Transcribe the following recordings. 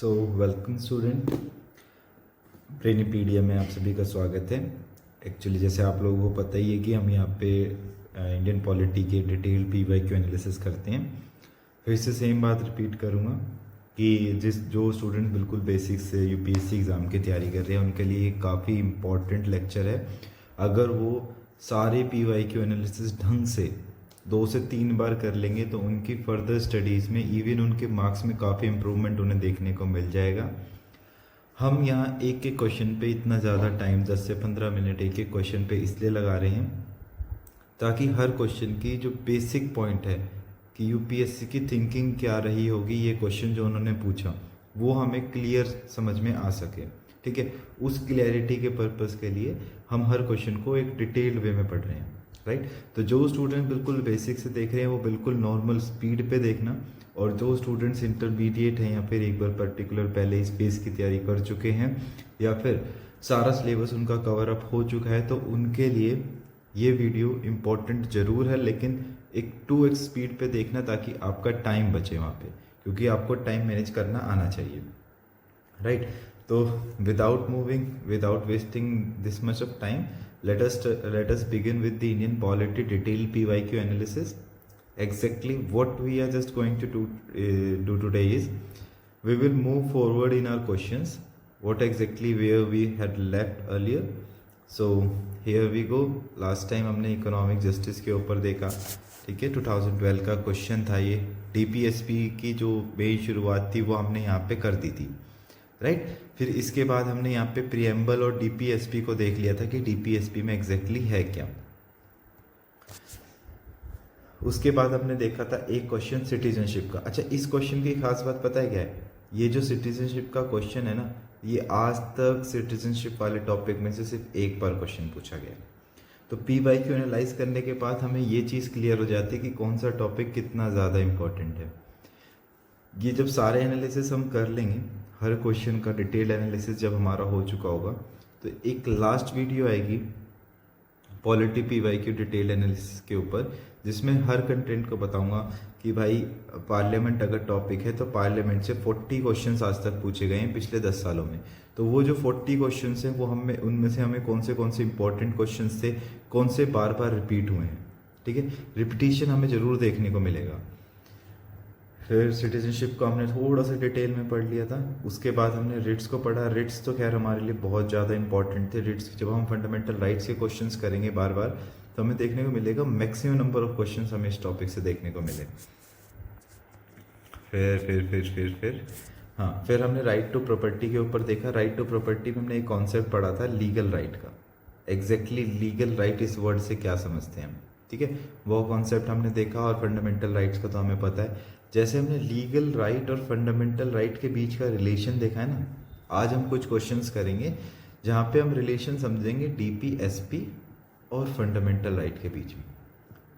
So welcome student, ब्रेनीपीडिया में आप सभी का स्वागत है। एक्चुअली जैसे आप लोगों को पता ही है कि हम यहाँ पे इंडियन पॉलिटी के डिटेल PYQ एनालिसिस करते हैं। फिर से सेम बात रिपीट करूँगा कि जो स्टूडेंट बिल्कुल बेसिक से UPSC एग्ज़ाम की तैयारी कर रहे हैं उनके लिए काफ़ी इम्पॉर्टेंट लेक्चर है। अगर वो सारे PYQ एनालिसिस ढंग से 2 से 3 बार कर लेंगे तो उनकी फर्दर स्टडीज़ में इवन उनके मार्क्स में काफ़ी इम्प्रूवमेंट उन्हें देखने को मिल जाएगा। हम यहाँ एक एक क्वेश्चन पे इतना ज़्यादा टाइम 10 से 15 मिनट एक एक क्वेश्चन पे इसलिए लगा रहे हैं ताकि हर क्वेश्चन की जो बेसिक पॉइंट है कि UPSC की थिंकिंग क्या रही होगी, ये क्वेश्चन जो उन्होंने पूछा वो हमें क्लियर समझ में आ सके। ठीक है, उस क्लियरिटी के पर्पज़ के लिए हम हर क्वेश्चन को एक डिटेल्ड वे में पढ़ रहे हैं, राइट। तो जो स्टूडेंट बिल्कुल बेसिक से देख रहे हैं वो बिल्कुल नॉर्मल स्पीड पे देखना, और जो स्टूडेंट्स इंटरमीडिएट हैं या फिर एक बार पर्टिकुलर पहले इस बेस की तैयारी कर चुके हैं या फिर सारा सिलेबस उनका कवर अप हो चुका है तो उनके लिए ये वीडियो इम्पोर्टेंट ज़रूर है, लेकिन एक 2x स्पीड पे देखना ताकि आपका टाइम बचे वहाँ पे, क्योंकि आपको टाइम मैनेज करना आना चाहिए, राइट। तो without wasting this much of time, let us begin with the Indian polity detailed PYQ analysis. Exactly what we are just going to do today is we will move forward in our questions what exactly where we had left earlier. So here we go. Last time हमने economic justice के ऊपर देखा, ठीक है। 2012 का question था ये। DPSP की जो मेन शुरुआत थी वो हमने यहाँ पे कर दी थी, राइट। फिर इसके बाद हमने यहाँ पे प्रीएम्बल और DPSP को देख लिया था कि DPSP में एग्जैक्टली है क्या। उसके बाद हमने देखा था एक क्वेश्चन सिटीजनशिप का। अच्छा, इस क्वेश्चन की खास बात पता है क्या है? ये जो सिटीजनशिप का क्वेश्चन है ना, ये आज तक सिटीजनशिप वाले टॉपिक में से सिर्फ एक बार क्वेश्चन पूछा गया। तो PYQ एनालाइज करने के बाद हमें ये चीज़ क्लियर हो जाती है कि कौन सा टॉपिक कितना ज़्यादा इम्पोर्टेंट है। ये जब सारे एनालिसिस हम कर लेंगे, हर क्वेश्चन का डिटेल एनालिसिस जब हमारा हो चुका होगा, तो एक लास्ट वीडियो आएगी पॉलिटी PYQ डिटेल एनालिसिस के ऊपर, जिसमें हर कंटेंट को बताऊंगा कि भाई पार्लियामेंट अगर टॉपिक है तो पार्लियामेंट से 40 क्वेश्चंस आज तक पूछे गए हैं पिछले 10 सालों में। तो वो जो 40 क्वेश्चंस हैं वो उनमें से हमें कौन से इंपॉर्टेंट क्वेश्चंस थे, कौन से बार बार रिपीट हुए हैं, ठीक है। रिपीटिशन हमें ज़रूर देखने को मिलेगा। फिर सिटीजनशिप को हमने थोड़ा सा डिटेल में पढ़ लिया था। उसके बाद हमने रिट्स को पढ़ा। रिट्स तो खैर हमारे लिए बहुत ज़्यादा इंपॉर्टेंट थे। रिट्स जब हम फंडामेंटल राइट्स के क्वेश्चंस करेंगे बार बार तो हमें देखने को मिलेगा मैक्सिमम नंबर ऑफ क्वेश्चंस हमें इस टॉपिक से देखने को मिले। फिर फिर हमने राइट टू प्रॉपर्टी के ऊपर देखा। राइट टू प्रॉपर्टी में हमने एक कॉन्सेप्ट पढ़ा था लीगल राइट का। एग्जैक्टली लीगल राइट इस वर्ड से क्या समझते हैं हम, ठीक है, वो कॉन्सेप्ट हमने देखा। और फंडामेंटल राइट्स का तो हमें पता है। जैसे हमने लीगल राइट और फंडामेंटल राइट के बीच का रिलेशन देखा है ना, आज हम कुछ क्वेश्चंस करेंगे जहाँ पे हम रिलेशन समझेंगे DPSP और फंडामेंटल राइट के बीच में,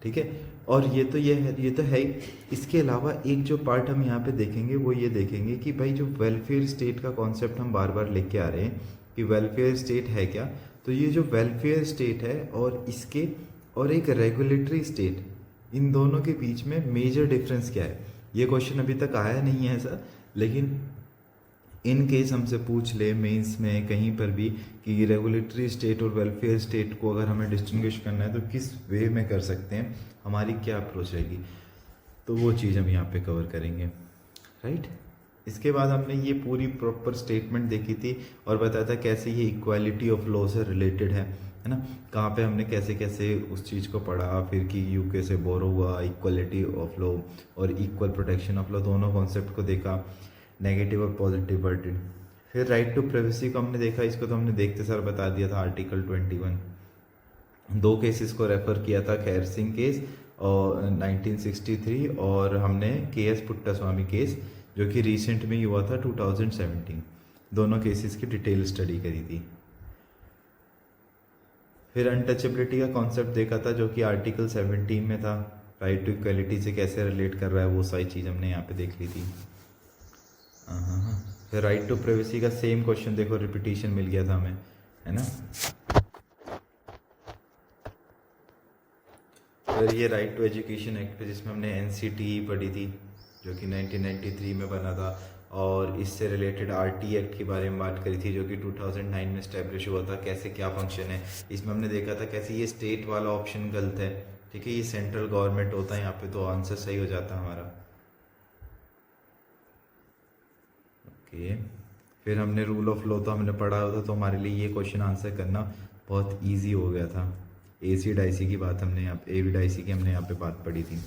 ठीक है। और ये तो है ही। इसके अलावा एक जो पार्ट हम यहाँ पे देखेंगे वो ये देखेंगे कि भाई जो वेलफेयर स्टेट का कॉन्सेप्ट हम बार बार लेके आ रहे हैं कि वेलफेयर स्टेट है क्या। तो ये जो वेलफेयर स्टेट है और इसके और एक रेगुलेटरी स्टेट, इन दोनों के बीच में मेजर डिफरेंस क्या है, ये क्वेश्चन अभी तक आया नहीं है ऐसा, लेकिन इन केस हमसे पूछ ले मेंस में कहीं पर भी कि रेगुलेटरी स्टेट और वेलफेयर स्टेट को अगर हमें डिस्टिंग्विश करना है तो किस वे में कर सकते हैं, हमारी क्या अप्रोच रहेगी, तो वो चीज़ हम यहाँ पे कवर करेंगे, राइट। इसके बाद हमने ये पूरी प्रॉपर स्टेटमेंट देखी थी और बताया था कैसे ये इक्वालिटी ऑफ लॉ से रिलेटेड है ना। कहाँ पे हमने कैसे कैसे उस चीज़ को पढ़ा, फिर कि UK से बोरो हुआ, इक्वालिटी ऑफ लॉ और इक्वल प्रोटेक्शन ऑफ लॉ, दोनों कॉन्सेप्ट को देखा, नेगेटिव और पॉजिटिव वर्डिंग। फिर राइट टू प्राइवेसी को हमने देखा। इसको तो हमने देखते सर बता दिया था, आर्टिकल 21। 2 केसेस को रेफर किया था, खैर सिंह केस और 1963, और हमने KS पुट्टास्वामी केस जो कि रिसेंट में ही हुआ था 2017। दोनों केसेस की डिटेल स्टडी करी थी। फिर अनटचेबिलिटी का कॉन्सेप्ट देखा था जो कि आर्टिकल 17 में था। राइट टू इक्वलिटी से कैसे रिलेट कर रहा है वो सारी चीज़ हमने यहाँ पे देख ली थी। फिर राइट टू प्राइवेसी का सेम क्वेश्चन देखो, रिपीटिशन मिल गया था हमें, है ना। फिर ये राइट टू एजुकेशन एक्ट पे जिसमें हमने NCTE पढ़ी थी जो कि 1993 में बना था, और इससे रिलेटेड आरटी एक्ट के बारे में बात करी थी जो कि 2009 में स्टैब्लिश हुआ था, कैसे क्या फंक्शन है। इसमें हमने देखा था कैसे ये स्टेट वाला ऑप्शन गलत है, ठीक है, ये सेंट्रल गवर्नमेंट होता है यहाँ पे, तो आंसर सही हो जाता हमारा। ओके, फिर हमने रूल ऑफ लॉ तो हमने पढ़ा होता, तो हमारे लिए ये क्वेश्चन आंसर करना बहुत ईजी हो गया था। एसिड आईसी की बात हमने यहाँ पे, एविड आईसी की हमने यहाँ पे बात पढ़ी थी।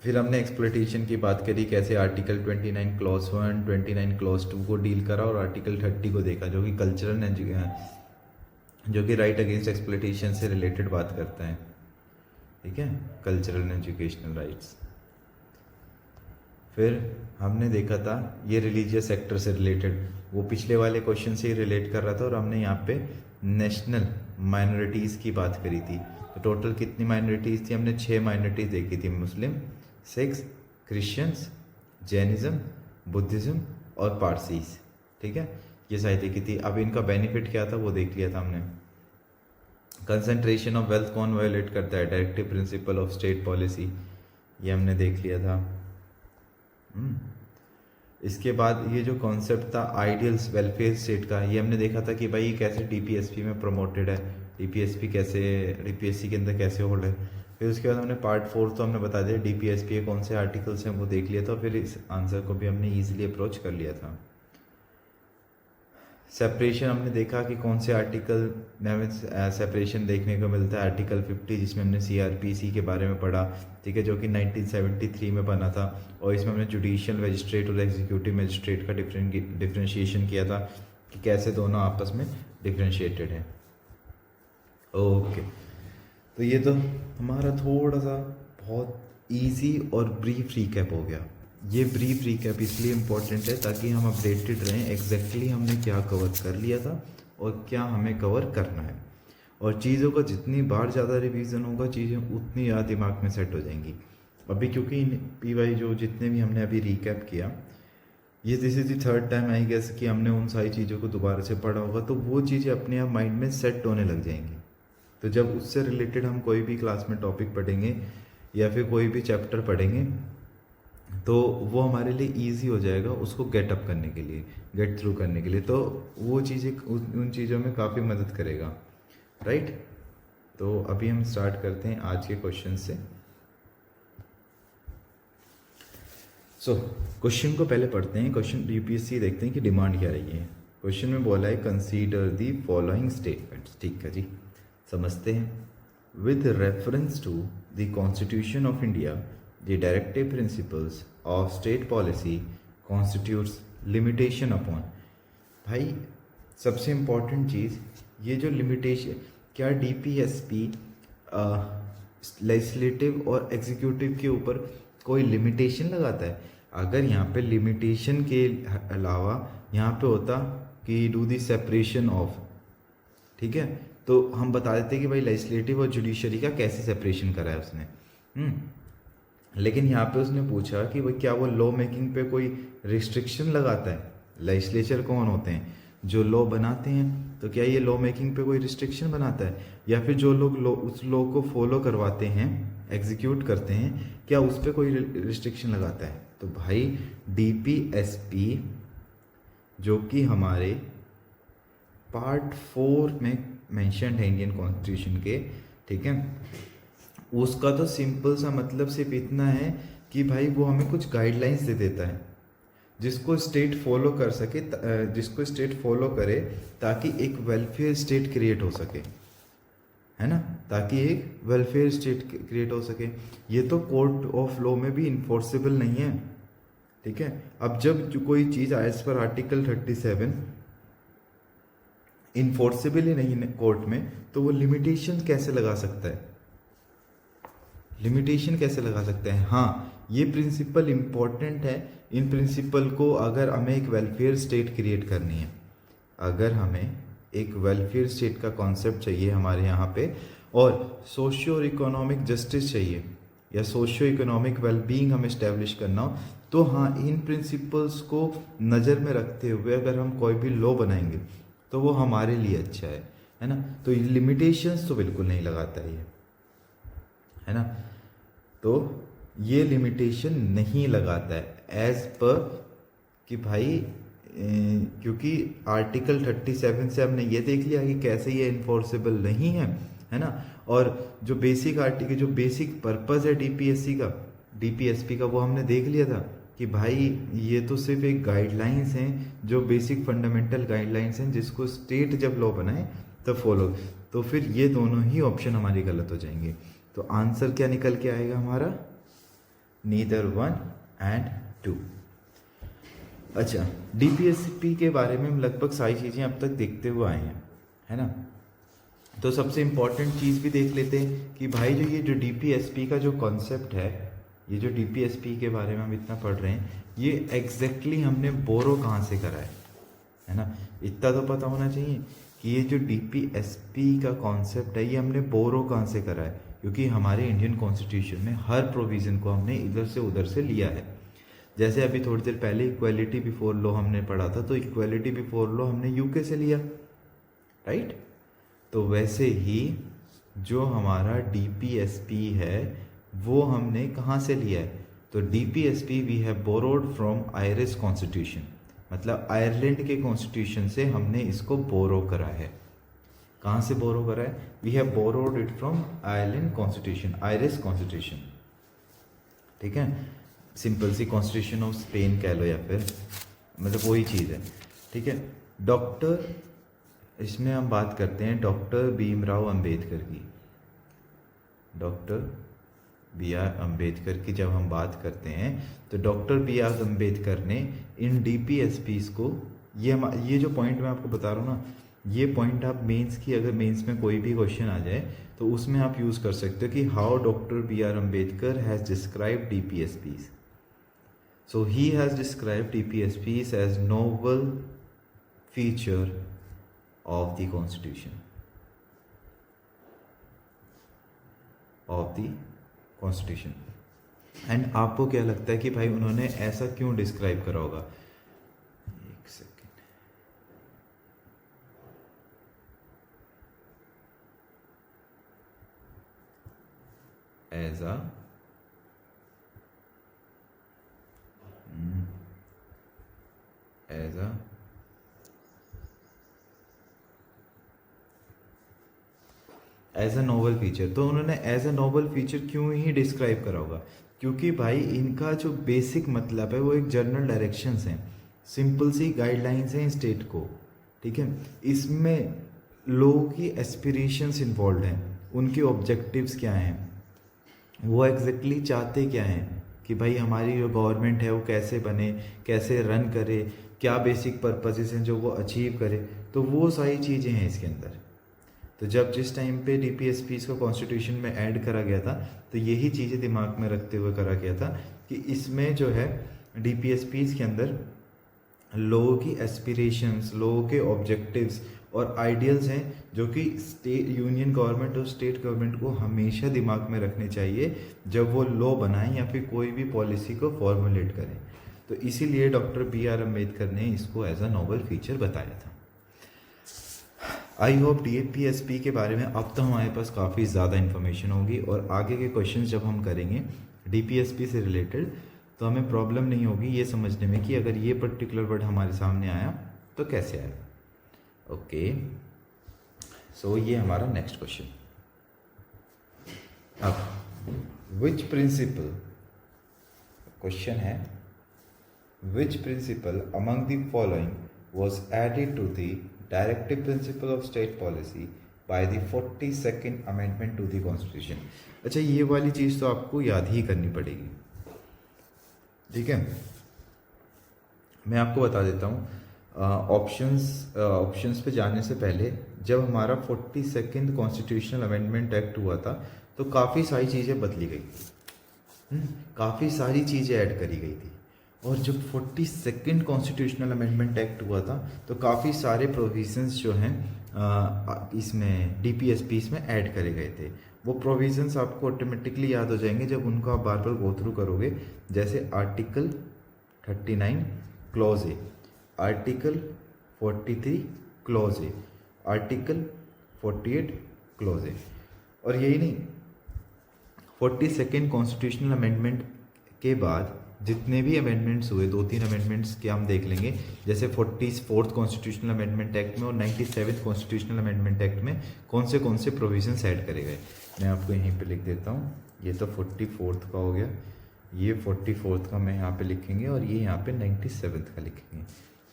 फिर हमने एक्सप्लॉइटेशन की बात करी, कैसे आर्टिकल 29 क्लॉज 1, 29 क्लॉज 2 को डील करा, और आर्टिकल 30 को देखा जो कि कल्चरल, जो कि राइट अगेंस्ट एक्सप्लॉइटेशन से रिलेटेड बात करता है, ठीक है, कल्चरल एंड एजुकेशनल राइट्स। फिर हमने देखा था ये रिलीजियस सेक्टर से रिलेटेड, वो पिछले वाले क्वेश्चन से ही रिलेट कर रहा था, और हमने यहाँ पे नेशनल माइनॉरिटीज़ की बात करी थी। तो टोटल कितनी माइनॉरिटीज़ थी, हमने 6 माइनॉरिटीज़ देखी थी, मुस्लिम, सिख्स, क्रिश्चियंस, जैनिज़्म, बुद्धिज़्म और पारसीज, ठीक है, ये सारी देखी थी। अब इनका बेनिफिट क्या था वो देख लिया था हमने। कंसंट्रेशन ऑफ वेल्थ कौन वायोलेट करता है, directive principle of state policy, ये हमने देख लिया था। इसके बाद ये जो कॉन्सेप्ट था आइडियल्स वेलफेयर स्टेट का, ये हमने देखा था कि भाई कैसे डीपीएसपी में प्रमोटेड है, डीपीएसपी कैसे डीपीएससी के अंदर कैसे होल्ड है। फिर उसके बाद हमने पार्ट 4 तो हमने बता दिया डीपीएसपी के कौन से आर्टिकल्स हैं वो देख लिया था, फिर इस आंसर को भी हमने ईजिली अप्रोच कर लिया था। सेपरेशन हमने देखा कि कौन से आर्टिकल में हमें सेपरेशन देखने को मिलता है, आर्टिकल 50 जिसमें हमने सीआरपीसी के बारे में पढ़ा, ठीक है, जो कि 1973 में बना था, और इसमें हमने जुडिशियल मजिस्ट्रेट और एग्जीक्यूटिव मजिस्ट्रेट का डिफ्रेंशिएशन किया था कि कैसे दोनों आपस में डिफ्रेंशिएटेड हैं। ओके, तो ये तो हमारा थोड़ा सा बहुत ईजी और ब्रीफ रिकैप हो गया। ये ब्रीफ रिकैप इसलिए इम्पोर्टेंट है ताकि हम अपडेटेड रहें एग्जैक्टली हमने क्या कवर कर लिया था और क्या हमें कवर करना है, और चीज़ों का जितनी बार ज़्यादा रिवीजन होगा चीज़ें उतनी ज़्यादा दिमाग में सेट हो जाएंगी। अभी क्योंकि पीवाई जो जितने भी हमने अभी रिकैप किया, ये this is the third time I guess कि हमने उन सारी चीज़ों को दोबारा से पढ़ा होगा, तो वो चीज़ें अपने आप माइंड में सेट होने लग जाएंगी। तो जब उससे रिलेटेड हम कोई भी क्लास में टॉपिक पढ़ेंगे या फिर कोई भी चैप्टर पढ़ेंगे तो वो हमारे लिए इजी हो जाएगा उसको गेट अप करने के लिए, गेट थ्रू करने के लिए, तो वो चीज़ें उन चीज़ों में काफ़ी मदद करेगा, राइट। तो अभी हम स्टार्ट करते हैं आज के क्वेश्चन से। सो क्वेश्चन को पहले पढ़ते हैं। क्वेश्चन यूपीएससी देखते हैं कि डिमांड क्या रही है। क्वेश्चन में बोला है कंसीडर दी फॉलोइंग स्टेटमेंट्स, ठीक है जी, समझते हैं। With reference to the constitution of India the directive principles of state policy constitutes limitation upon। भाई सबसे इम्पॉर्टेंट चीज़ ये जो लिमिटेशन, क्या डीपीएसपी लेजिस्लेटिव और एग्जीक्यूटिव के ऊपर कोई लिमिटेशन लगाता है? अगर यहाँ पे लिमिटेशन के अलावा यहाँ पे होता कि डू दी सेपरेशन ऑफ, ठीक है, तो हम बता देते कि भाई लेजिस्लेटिव और जुडिशरी का कैसे सेपरेशन करा है उसने। लेकिन यहाँ पे उसने पूछा कि भाई क्या वो लॉ मेकिंग पे कोई रिस्ट्रिक्शन लगाता है? लेजिस्लेचर कौन होते हैं? जो लॉ बनाते हैं। तो क्या ये लॉ मेकिंग पे कोई रिस्ट्रिक्शन बनाता है, या फिर जो लोग उस लॉ को फॉलो करवाते हैं, एग्जीक्यूट करते हैं, क्या उस पर कोई रिस्ट्रिक्शन लगाता है? तो भाई डीपीएसपी जो कि हमारे पार्ट 4 में मेंशन्ड है इंडियन कॉन्स्टिट्यूशन के, ठीक है, उसका तो सिंपल सा मतलब सिर्फ इतना है कि भाई वो हमें कुछ गाइडलाइंस दे देता है जिसको स्टेट फॉलो कर सके, जिसको स्टेट फॉलो करे ताकि एक वेलफेयर स्टेट क्रिएट हो सके, है ना, ताकि एक वेलफेयर स्टेट क्रिएट हो सके। ये तो कोर्ट ऑफ लॉ में भी इन्फोर्सेबल नहीं है, ठीक है। अब जब जो कोई चीज़ एज पर आर्टिकल 37 इन्फोर्सेबल ही नहीं है कोर्ट में, तो वो लिमिटेशन कैसे लगा सकता है? लिमिटेशन कैसे लगा सकते हैं? हाँ, ये प्रिंसिपल इम्पॉर्टेंट है। इन प्रिंसिपल को अगर हमें एक वेलफेयर स्टेट क्रिएट करनी है, अगर हमें एक वेलफेयर स्टेट का कॉन्सेप्ट चाहिए हमारे यहाँ पे, और सोशियो इकोनॉमिक जस्टिस चाहिए या सोशियो इकोनॉमिक वेलबींग हमें इस्टेब्लिश करना हो, तो हाँ, इन प्रिंसिपल्स को नज़र में रखते हुए अगर हम कोई भी लॉ बनाएंगे तो वो हमारे लिए अच्छा है ना। तो लिमिटेशंस तो बिल्कुल नहीं लगाता है ना, तो ये लिमिटेशन नहीं लगाता है एज पर कि भाई क्योंकि आर्टिकल 37 से हमने ये देख लिया कि कैसे ये इन्फोर्सेबल नहीं है ना। और जो बेसिक आर्टिकल, जो बेसिक पर्पस है डीपीएसपी का वो हमने देख लिया था कि भाई ये तो सिर्फ एक गाइडलाइंस हैं, जो बेसिक फंडामेंटल गाइडलाइंस हैं जिसको स्टेट जब लॉ बनाए तब फॉलो। तो फिर ये दोनों ही ऑप्शन हमारी गलत हो जाएंगे। तो आंसर क्या निकल के आएगा हमारा? Neither 1 and 2। अच्छा, डीपीएसपी के बारे में हम लगभग सारी चीज़ें अब तक देखते हुए आए हैं, है ना। तो सबसे इम्पॉर्टेंट चीज़ भी देख लेते हैं कि भाई जो डीपीएसपी का जो कॉन्सेप्ट है, ये जो डीपीएसपी के बारे में हम इतना पढ़ रहे हैं, ये एग्जैक्टली हमने बोरो कहाँ से करा है ना। इतना तो पता होना चाहिए कि ये जो डीपीएसपी का कॉन्सेप्ट है ये हमने बोरो कहाँ से करा है, क्योंकि हमारे इंडियन कॉन्स्टिट्यूशन में हर प्रोविज़न को हमने इधर से उधर से लिया है। जैसे अभी थोड़ी देर पहले इक्वालिटी बिफोर लॉ हमने पढ़ा था, तो इक्वालिटी बिफोर लॉ हमने यूके से लिया, राइट। तो वैसे ही जो हमारा डीपीएसपी है वो हमने कहाँ से लिया है? तो DPSP we have borrowed from Irish constitution, मतलब आयरलैंड के कॉन्स्टिट्यूशन से हमने इसको बोरो करा है। कहाँ से बोरो करा है? We have borrowed it from Ireland constitution, Irish constitution, ठीक है। सिंपल सी कॉन्स्टिट्यूशन ऑफ स्पेन कह लो, या फिर मतलब वही चीज़ है, ठीक है। डॉक्टर, इसमें हम बात करते हैं डॉक्टर भीमराव अंबेडकर की। डॉक्टर बी आर अम्बेडकर की जब हम बात करते हैं तो डॉक्टर बी आर अम्बेडकर ने इन डीपीएसपीस को, ये जो पॉइंट मैं आपको बता रहा हूँ ना, ये पॉइंट आप मेंस की, अगर मेंस में कोई भी क्वेश्चन आ जाए तो उसमें आप यूज़ कर सकते हो कि how doctor B R Ambedkar has describe DPSPs. So he has described DPSPs as novel feature of the Constitution. And आपको क्या लगता है कि भाई उन्होंने ऐसा क्यों डिस्क्राइब करा होगा? एक second, as a novel feature. तो उन्होंने एज अ नोवल फीचर क्यों ही डिस्क्राइब करा होगा? क्योंकि भाई इनका जो बेसिक मतलब है वो एक जनरल डायरेक्शंस हैं, सिंपल सी गाइडलाइंस हैं स्टेट को, ठीक है। इसमें लोगों की एस्पिरेशंस इन्वॉल्व हैं, उनके ऑब्जेक्टिव्स क्या हैं, वो एग्जैक्टली चाहते क्या हैं कि भाई हमारी जो गवर्नमेंट है वो कैसे बने, कैसे रन करे, क्या बेसिक पर्पसेस हैं जो वो अचीव करे। तो वो सारी चीज़ें हैं इसके अंदर। तो जब जिस टाइम पे डीपीएसपीस को कॉन्स्टिट्यूशन में ऐड करा गया था तो यही चीज़ें दिमाग में रखते हुए करा गया था कि इसमें जो है डीपीएसपीस के अंदर लोगों की एस्पिरेशंस, लोगों के ऑब्जेक्टिव्स और आइडियल्स हैं जो कि स्टेट, यूनियन गवर्नमेंट और स्टेट गवर्नमेंट को हमेशा दिमाग में रखने चाहिए जब वो लॉ बनाएं या फिर कोई भी पॉलिसी को फॉर्मुलेट करें। तो इसीलिए डॉक्टर बी आर अम्बेडकर ने इसको एज अ नोबल फीचर बताया था। आई होप डीपीएसपी के बारे में अब तो हमारे पास काफ़ी ज़्यादा इन्फॉर्मेशन होगी और आगे के क्वेश्चंस जब हम करेंगे डीपीएसपी से रिलेटेड तो हमें प्रॉब्लम नहीं होगी ये समझने में कि अगर ये पर्टिकुलर वर्ड हमारे सामने आया तो कैसे आया। ओके, सो ये हमारा नेक्स्ट क्वेश्चन। अब विच प्रिंसिपल, क्वेश्चन है which principle among the following was added to the directive principle of state policy by the 42nd amendment to the constitution। अच्छा, ये वाली चीज़ तो आपको याद ही करनी पड़ेगी, ठीक है। मैं आपको बता देता हूँ ऑप्शंस पे जाने से पहले जब हमारा 42nd कॉन्स्टिट्यूशनल अमेंडमेंट एक्ट हुआ था तो काफ़ी सारी चीज़ें बदली गई थी, काफ़ी सारी चीज़ें ऐड करी गई थी। और जब 42nd कॉन्स्टिट्यूशनल अमेंडमेंट एक्ट हुआ था तो काफ़ी सारे प्रोविजंस जो हैं इसमें डीपीएसपी में ऐड करे गए थे। वो प्रोविजंस आपको ऑटोमेटिकली याद हो जाएंगे जब उनको आप बार बार गो थ्रू करोगे। जैसे article 39 clause A, article 43 clause A, article 48 clause A. और यही नहीं, 42nd कॉन्स्टिट्यूशनल अमेंडमेंट के बाद जितने भी अमेंडमेंट्स हुए, 2-3 अमेंडमेंट्स के हम देख लेंगे, जैसे 44th कॉन्स्टिट्यूशनल अमेंडमेंट एक्ट में और 97th कॉन्स्टिट्यूशनल अमेंडमेंट एक्ट में कौन से प्रोविजंस ऐड करे गए। मैं आपको यहीं पे लिख देता हूँ। ये तो 44th का हो गया, ये 44th का मैं यहाँ पे लिखेंगे और ये यहाँ पे 97th का लिखेंगे।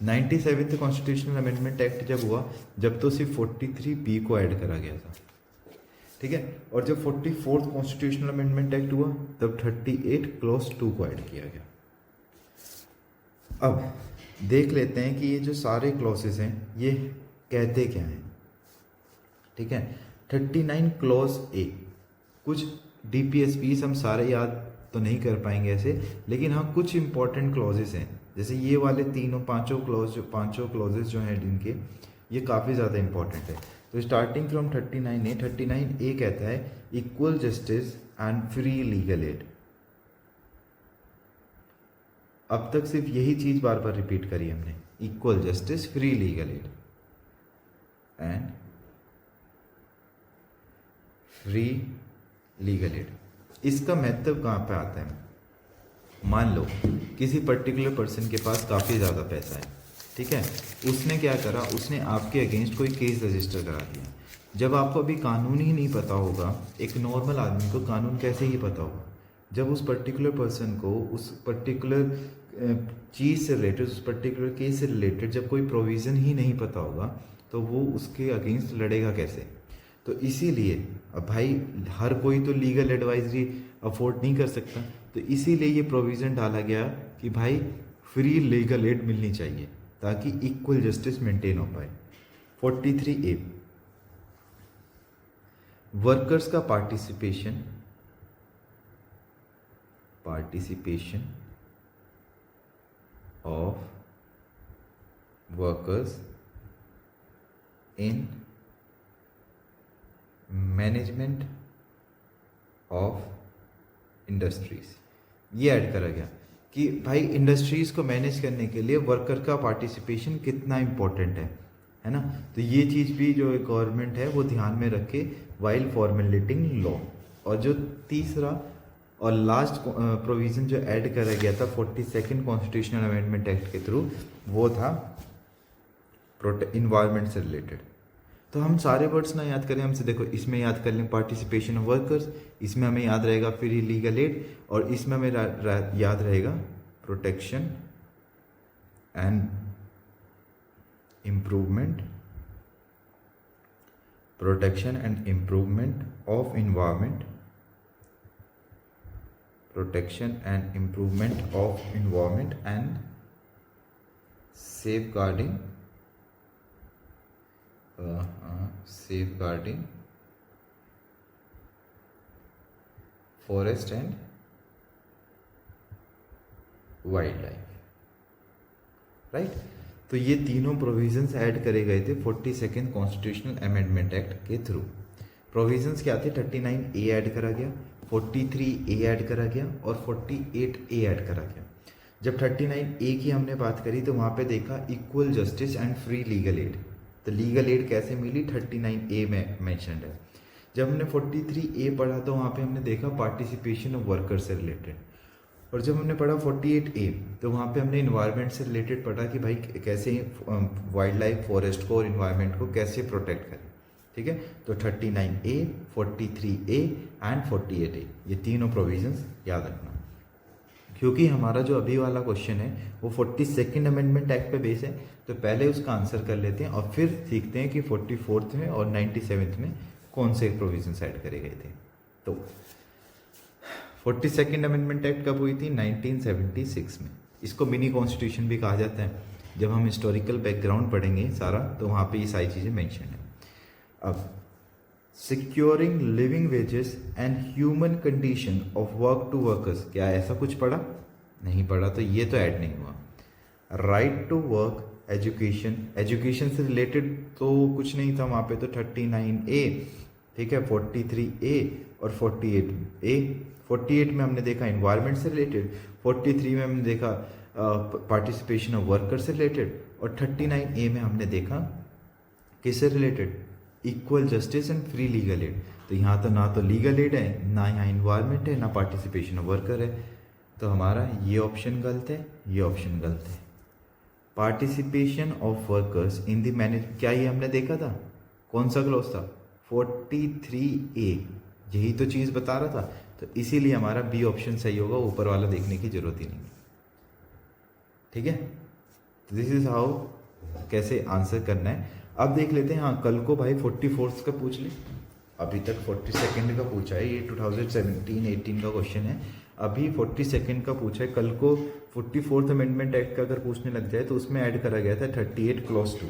97th कॉन्स्टिट्यूशनल अमेंडमेंट एक्ट जब हुआ, जब तो सिर्फ 43B को ऐड करा गया था, ठीक है। और जब 44th कॉन्स्टिट्यूशनल अमेंडमेंट एक्ट हुआ तब 38 क्लॉज 2 को ऐड किया गया। अब देख लेते हैं कि ये जो सारे क्लॉसेस हैं ये कहते क्या हैं, ठीक है। 39 क्लॉज ए, कुछ DPSPs हम सारे याद तो नहीं कर पाएंगे ऐसे, लेकिन हाँ कुछ इंपॉर्टेंट क्लॉजेस हैं, जैसे ये वाले पांचों क्लॉजेस जो हैं इनके, ये काफ़ी ज़्यादा इंपॉर्टेंट है। तो स्टार्टिंग फ्रॉम 39A कहता है equal justice and free legal aid. अब तक सिर्फ यही चीज बार बार रिपीट करी हमने, equal justice, free legal aid and free legal aid. इसका महत्व कहाँ पे आता है? मान लो किसी पर्टिकुलर पर्सन के पास काफ़ी ज़्यादा पैसा है, ठीक है, उसने क्या करा, उसने आपके अगेंस्ट कोई केस रजिस्टर करा दिया। जब आपको अभी कानून ही नहीं पता होगा, एक नॉर्मल आदमी को कानून कैसे ही पता होगा, जब उस पर्टिकुलर पर्सन को उस पर्टिकुलर चीज़ से रिलेटेड, उस पर्टिकुलर केस से रिलेटेड जब कोई प्रोविज़न ही नहीं पता होगा तो वो उसके अगेंस्ट लड़ेगा कैसे? तो इसीलिए अब भाई हर कोई तो लीगल एडवाइजरी अफोर्ड नहीं कर सकता, तो इसीलिए ये प्रोविज़न डाला गया कि भाई फ्री लीगल एड मिलनी चाहिए ताकि इक्वल जस्टिस मेंटेन हो पाए। 43A, वर्कर्स का participation of workers in management of industries, ये ऐड करा गया कि भाई इंडस्ट्रीज़ को मैनेज करने के लिए वर्कर का पार्टिसिपेशन कितना इम्पोर्टेंट है ना। तो ये चीज़ भी जो गवर्नमेंट है वो ध्यान में रखे वाइल फॉर्मुलेटिंग लॉ। और जो तीसरा और लास्ट प्रोविज़न जो ऐड करा गया था 42nd कॉन्स्टिट्यूशनल अमेंडमेंट एक्ट के थ्रू, वो था इन्वायरमेंट से रिलेटेड। तो हम सारे वर्ड्स ना याद करें, हमसे देखो इसमें याद कर लें पार्टिसिपेशन ऑफ वर्कर्स, इसमें हमें याद रहेगा फ्री लीगल एड, और इसमें हमें याद रहेगा protection and improvement of environment, protection and improvement of environment and safeguarding forest and wildlife, right. तो ये तीनों प्रोविजंस ऐड करे गए थे 42nd कॉन्स्टिट्यूशनल अमेंडमेंट एक्ट के थ्रू। प्रोविजंस क्या थे? 39A ऐड करा गया, 43A ऐड करा गया और 48A ऐड करा गया। जब 39A की हमने बात करी तो वहाँ पे देखा equal justice and free legal aid. तो लीगल एड कैसे मिली? 39A में मेंशन्ड है। जब हमने 43A पढ़ा तो वहाँ पे हमने देखा पार्टिसिपेशन ऑफ वर्कर से रिलेटेड, और जब हमने पढ़ा 48A तो वहाँ पे हमने इन्वायरमेंट से रिलेटेड पढ़ा कि भाई कैसे वाइल्ड लाइफ, फॉरेस्ट को और इन्वायरमेंट को कैसे प्रोटेक्ट करें, ठीक है। तो 39A, 43A एंड 48A, ये तीनों प्रोविजंस याद रखना, क्योंकि हमारा जो अभी वाला क्वेश्चन है वो 42nd अमेंडमेंट एक्ट पे बेस है। तो पहले उसका आंसर कर लेते हैं और फिर सीखते हैं कि 44th में और 97th में कौन से प्रोविजंस ऐड करे गए थे। तो 42nd अमेंडमेंट एक्ट कब हुई थी? 1976 में। इसको मिनी कॉन्स्टिट्यूशन भी कहा जाता है। जब हम हिस्टोरिकल बैकग्राउंड पढ़ेंगे सारा तो वहाँ पे ये सारी चीज़ें मेंशन है। अब securing living wages and human condition of work to workers, क्या ऐसा कुछ पढ़ा? नहीं पढ़ा, तो ये तो ऐड नहीं हुआ। राइट टू वर्क, एजुकेशन से रिलेटेड तो कुछ नहीं था वहाँ पे, तो 39A, ठीक है, 43A और 48A। 48 में हमने देखा इन्वायरमेंट से रिलेटेड, 43 में हमने देखा पार्टिसिपेशन ऑफ वर्कर से रिलेटेड, और 39A में हमने देखा किससे related? Equal justice and free legal aid. तो यहाँ तो ना तो लीगल एड है, ना यहाँ इन्वायरमेंट है, ना पार्टिसिपेशन ऑफ वर्कर है। तो हमारा ये ऑप्शन गलत है, ये ऑप्शन गलत है। Participation of workers in the manage, क्या ये हमने देखा था, कौन सा क्लॉज था, 43A, यही तो चीज़ बता रहा था। तो इसीलिए हमारा बी ऑप्शन सही होगा, ऊपर वाला देखने की जरूरत ही नहीं। ठीक है, दिस इज हाउ कैसे आंसर करना है। अब देख लेते हैं, हाँ कल को भाई 44th का पूछ ले, अभी तक 42nd का पूछा है, ये 2017-18 का क्वेश्चन है, अभी 42nd का पूछा है। कल को 44th अमेंडमेंट एक्ट का अगर पूछने लग जाए तो उसमें ऐड करा गया था 38 क्लॉज 2।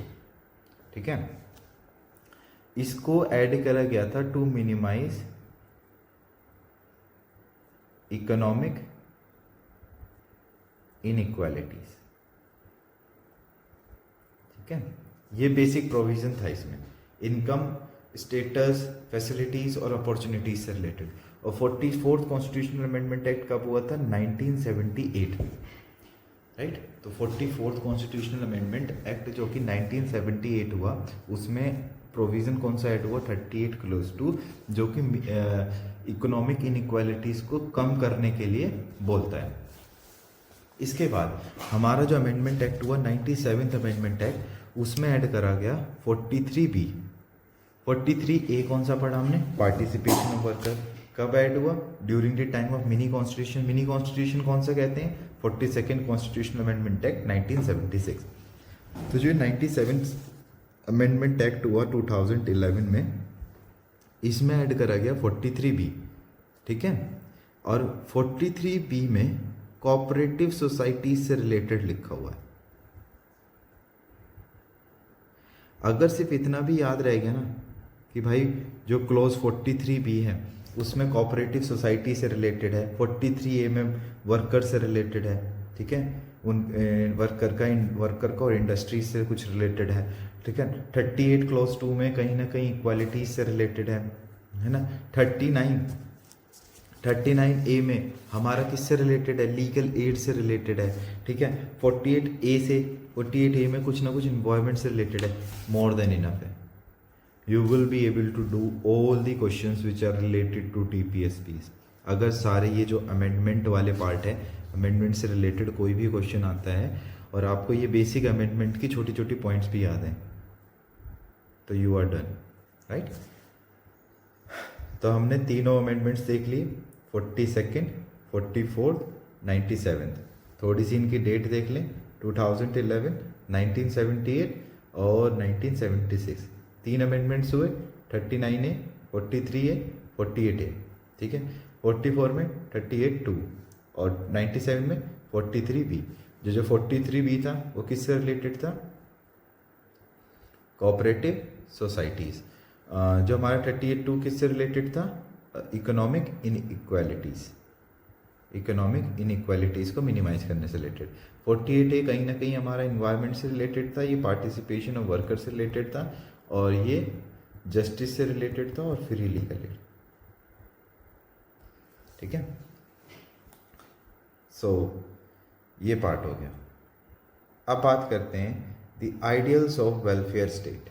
ठीक है, इसको ऐड करा गया था टू मिनिमाइज इकोनॉमिक इनइक्वालिटीज। ठीक है, ये बेसिक प्रोविजन था इसमें, इनकम, स्टेटस, फैसिलिटीज और अपॉर्चुनिटीज से रिलेटेड। और 44th कॉन्स्टिट्यूशनल अमेंडमेंट एक्ट कब हुआ था, 1978 में, राइट। तो 44th कॉन्स्टिट्यूशनल अमेंडमेंट एक्ट जो कि 1978 हुआ, उसमें प्रोविज़न कौन सा ऐड हुआ, 38 क्लोज 2, जो कि इकोनॉमिक इनइक्वालिटीज़ को कम करने के लिए बोलता है। इसके बाद हमारा जो अमेंडमेंट एक्ट हुआ 97th अमेंडमेंट एक्ट, उसमें ऐड करा गया 43B। 43A कौन सा पढ़ा हमने, पार्टिसिपेशन ऑफ वर्कर, कब ऐड हुआ, during the time of mini constitution. Mini constitution कौन सा कहते हैं, 42nd कॉन्स्टिट्यूशनल अमेंडमेंट एक्ट 1976। तो जो 97th अमेंडमेंट एक्ट हुआ 2011 में, इसमें ऐड करा गया 43B। ठीक है, और 43B में कोऑपरेटिव सोसाइटी से रिलेटेड लिखा हुआ है। अगर सिर्फ इतना भी याद रह गया ना कि भाई जो क्लोज 43B है उसमें कोऑपरेटिव सोसाइटी से रिलेटेड है, 43A में वर्कर से रिलेटेड है। ठीक है, उन वर्कर का और इंडस्ट्री से कुछ रिलेटेड है। ठीक है, 38 क्लोज 2 में कहीं ना कहीं इक्वालिटीज से रिलेटेड है ना। 39A में हमारा किससे रिलेटेड है, लीगल एड से रिलेटेड है। ठीक है, 48A में कुछ ना कुछ इन्वायरमेंट से रिलेटेड है। मोर देन इनफ है, you will be able to do all the questions which are related to TPSPs। अगर सारे ये जो अमेंडमेंट वाले पार्ट है, अमेंडमेंट से रिलेटेड कोई भी क्वेश्चन आता है और आपको ये बेसिक अमेंडमेंट की छोटी छोटी पॉइंट्स भी याद हैं, तो यू आर डन, राइट। तो हमने तीनों अमेंडमेंट्स देख लिए, 42nd, 44th, 97th। थोड़ी सी इनकी डेट देख लें, 2011, 1978 और 1976। 3 अमेंडमेंट्स हुए, 39A, 43A, 48A। ठीक है, 44 में 38(2) और 97 में 43B। जो 43B था वो किससे रिलेटेड था, कोऑपरेटिव सोसाइटीज़। जो हमारा 38(2) किससे रिलेटेड था, इकोनॉमिक इनइक्वालिटीज़, इकोनॉमिक इनइक्वालिटीज़ को मिनिमाइज करने से रिलेटेड। 48A कहीं ना कहीं हमारा इन्वायरमेंट से रिलेटेड था, ये पार्टिसिपेशन ऑफ वर्कर से रिलेटेड था, और ये जस्टिस से रिलेटेड था और फ्री लीगल एड। ठीक है, सो ये पार्ट हो गया। अब बात करते हैं the ideals of welfare state.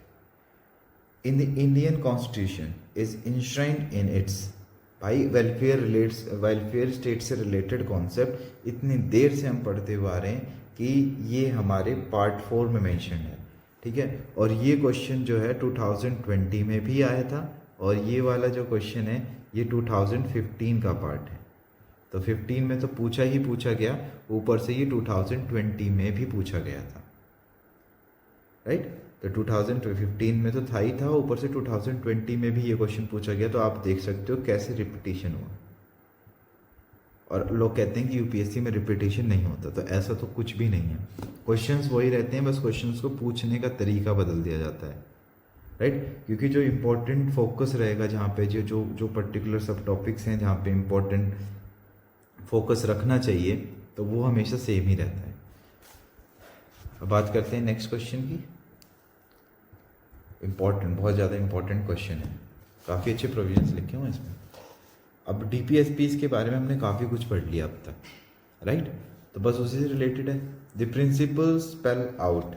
In the Indian constitution is enshrined in its, भाई वेलफेयर स्टेट से रिलेटेड कॉन्सेप्ट इतनी देर से हम पढ़ते हुए आ रहे हैं कि ये हमारे पार्ट 4 में मेंशन है। ठीक है, और ये क्वेश्चन जो है 2020 में भी आया था, और ये वाला जो क्वेश्चन है ये 2015 का पार्ट है। तो 15 में तो पूछा ही पूछा गया, ऊपर से ये 2020 में भी पूछा गया था, राइट। तो 2015 में तो था ही था, ऊपर से 2020 में भी ये क्वेश्चन पूछा गया। तो आप देख सकते हो कैसे रिपीटिशन हुआ। और लोग कहते हैं कि यूपीएससी में रिपीटिशन नहीं होता, तो ऐसा तो कुछ भी नहीं है। क्वेश्चंस वही रहते हैं, बस क्वेश्चंस को पूछने का तरीका बदल दिया जाता है, राइट। क्योंकि जो इम्पोर्टेंट फोकस रहेगा, जहाँ पे जो पर्टिकुलर सब टॉपिक्स हैं जहाँ पे इम्पोर्टेंट फोकस रखना चाहिए, तो वो हमेशा सेम ही रहता है। अब बात करते हैं नेक्स्ट क्वेश्चन की। इम्पॉर्टेंट, बहुत ज़्यादा इम्पॉर्टेंट क्वेश्चन है, काफ़ी अच्छे प्रोविजंस लिखे हुए हैं इसमें। अब DPSPs के बारे में हमने काफ़ी कुछ पढ़ लिया अब तक, राइट। तो बस उसी से रिलेटेड है। The principles spell out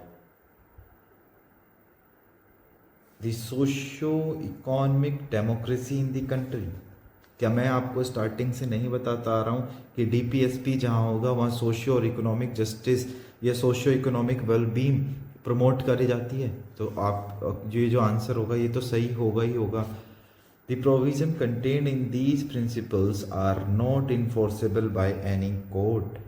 the socio economic democracy in the country. क्या मैं आपको स्टार्टिंग से नहीं बताता आ रहा हूँ कि डीपीएसपी जहाँ होगा वहाँ सोशियो और इकोनॉमिक जस्टिस या सोशियो इकोनॉमिक वेलबींग प्रमोट करी जाती है? तो आप ये जो आंसर होगा ये तो सही होगा ही होगा। The provision contained in these principles are not enforceable by any court.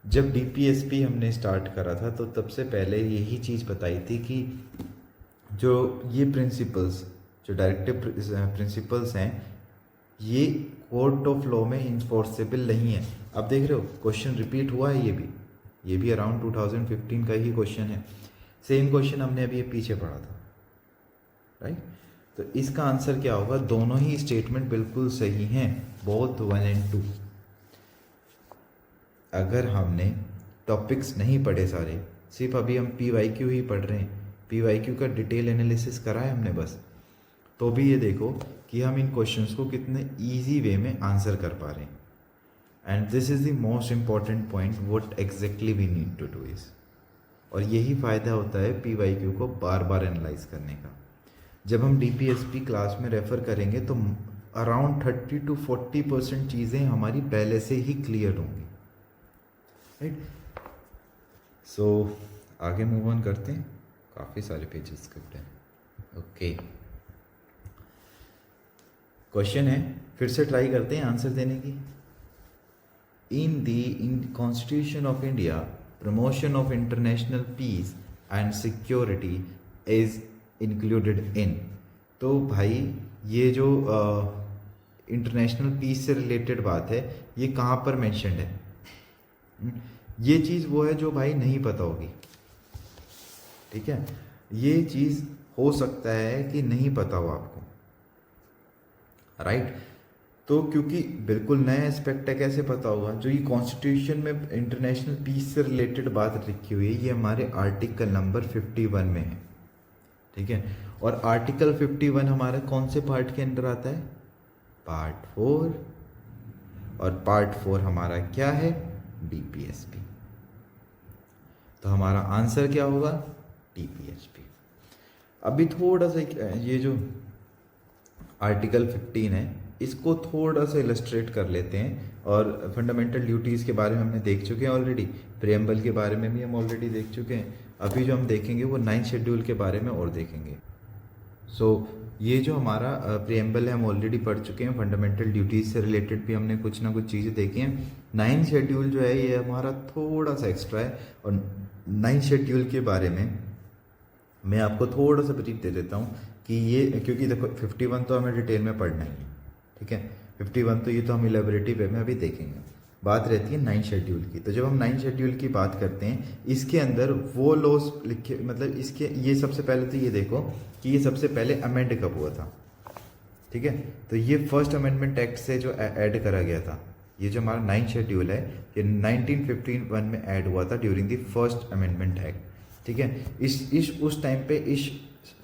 जब डीपीएसपी हमने स्टार्ट करा था तो तब से पहले यही चीज़ बताई थी कि जो ये प्रिंसिपल्स, जो डायरेक्टिव प्रिंसिपल्स हैं, ये कोर्ट ऑफ लॉ में इन्फोर्सेबल नहीं है। अब देख रहे हो क्वेश्चन रिपीट हुआ है, ये भी अराउंड 2015 का ही क्वेश्चन है। सेम क्वेश्चन हमने अभी पीछे पढ़ा था, राइट? तो इसका आंसर क्या होगा? दोनों ही स्टेटमेंट बिल्कुल सही हैं, बोथ 1 and 2। अगर हमने टॉपिक्स नहीं पढ़े सारे, सिर्फ अभी हम PYQ ही पढ़ रहे हैं, PYQ का डिटेल एनालिसिस करा है हमने बस, तो भी ये देखो कि हम इन क्वेश्चंस को कितने इजी वे में आंसर कर पा रहे हैं। And this is the most important point, what exactly we need to do is. और यही फ़ायदा होता है PYQ को बार बार एनालाइज करने का। जब हम DPSP क्लास में रेफ़र करेंगे तो अराउंड 30 to 40% चीज़ें हमारी पहले से ही क्लियर होंगी, राइट? सो आगे मूव ऑन करते हैं, काफ़ी सारे पेजेस स्क्रिप्ट हैं। ओके, क्वेश्चन है, फिर से ट्राई करते हैं आंसर देने की। In constitution of India promotion of international peace and security is included in. तो भाई ये जो इंटरनेशनल पीस से रिलेटेड बात है, ये कहाँ पर मेंशन्ड है? ये चीज़ वो है जो भाई नहीं पता होगी, ठीक है? ये चीज़ हो सकता है कि नहीं पता हो आपको, राइट? तो क्योंकि बिल्कुल नया एस्पेक्ट है, कैसे पता होगा? जो ये कॉन्स्टिट्यूशन में इंटरनेशनल पीस से रिलेटेड बात लिखी हुई है, ये हमारे आर्टिकल नंबर 51 में है, ठीक है? और आर्टिकल 51 हमारा कौन से पार्ट के अंदर आता है? पार्ट 4। और पार्ट 4 हमारा क्या है? DPSP। तो हमारा आंसर क्या होगा? DPSP। अभी थोड़ा सा ये जो आर्टिकल 15 है, इसको थोड़ा सा इलस्ट्रेट कर लेते हैं। और फंडामेंटल ड्यूटीज़ के बारे में हमने देख चुके हैं ऑलरेडी, प्रियम्बल के बारे में भी हम ऑलरेडी देख चुके हैं। अभी जो हम देखेंगे वो 9th शेड्यूल के बारे में और देखेंगे। ये जो हमारा प्रियम्बल है हम ऑलरेडी पढ़ चुके हैं, फंडामेंटल ड्यूटीज़ से रिलेटेड भी हमने कुछ ना कुछ चीज़ें देखी हैं। 9th शेड्यूल जो है ये हमारा थोड़ा सा एक्स्ट्रा है। और 9th शेड्यूल के बारे में मैं आपको थोड़ा सा ब्रीफ दे देता हूँ कि ये, क्योंकि देखो 51 तो हमें डिटेल में पढ़ना ही है, ठीक है? 51 तो ये तो हम इलेबोरेटिव वे में अभी देखेंगे। बात रहती है 9th शेड्यूल की। तो जब हम 9th शेड्यूल की बात करते हैं, इसके अंदर वो लॉज लिखे, मतलब इसके ये सबसे पहले तो ये देखो कि ये सबसे पहले अमेंड कब हुआ था, ठीक है? तो ये फर्स्ट अमेंडमेंट एक्ट से जो ऐड करा गया था, ये जो हमारा 9th शेड्यूल है, ये 1951 में ऐड हुआ था during the first amendment act, ठीक है? उस टाइम पे इस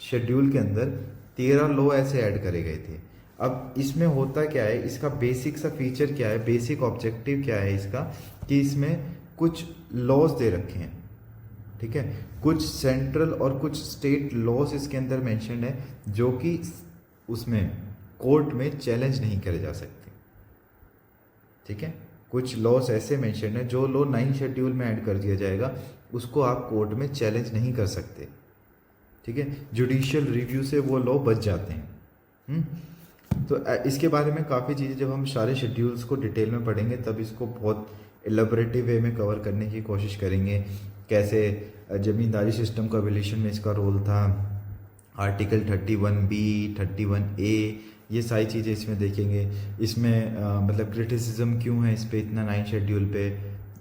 शेड्यूल के अंदर 13 लॉ ऐसे ऐड करे गए थे। अब इसमें होता क्या है, इसका बेसिक सा फीचर क्या है, बेसिक ऑब्जेक्टिव क्या है इसका, कि इसमें कुछ लॉज दे रखे हैं, ठीक है? कुछ सेंट्रल और कुछ स्टेट लॉज इसके अंदर मेंशन्ड है, जो कि उसमें कोर्ट में चैलेंज नहीं करे जा सकते, ठीक है? कुछ लॉज ऐसे मेंशन्ड है, जो लॉ 9th शेड्यूल में ऐड कर दिया जाएगा, उसको आप कोर्ट में चैलेंज नहीं कर सकते, ठीक है? जुडिशियल रिव्यू से वो लॉ बच जाते हैं। तो इसके बारे में काफ़ी चीज़ें जब हम सारे शेड्यूल्स को डिटेल में पढ़ेंगे तब इसको बहुत एलेबोरेटिव वे में कवर करने की कोशिश करेंगे। कैसे ज़मींदारी सिस्टम का एवोल्यूशन में इसका रोल था, आर्टिकल 31B 31A, ये सारी चीज़ें इसमें देखेंगे। इसमें मतलब क्रिटिसिज्म क्यों है इस पे इतना 9th शेड्यूल पे,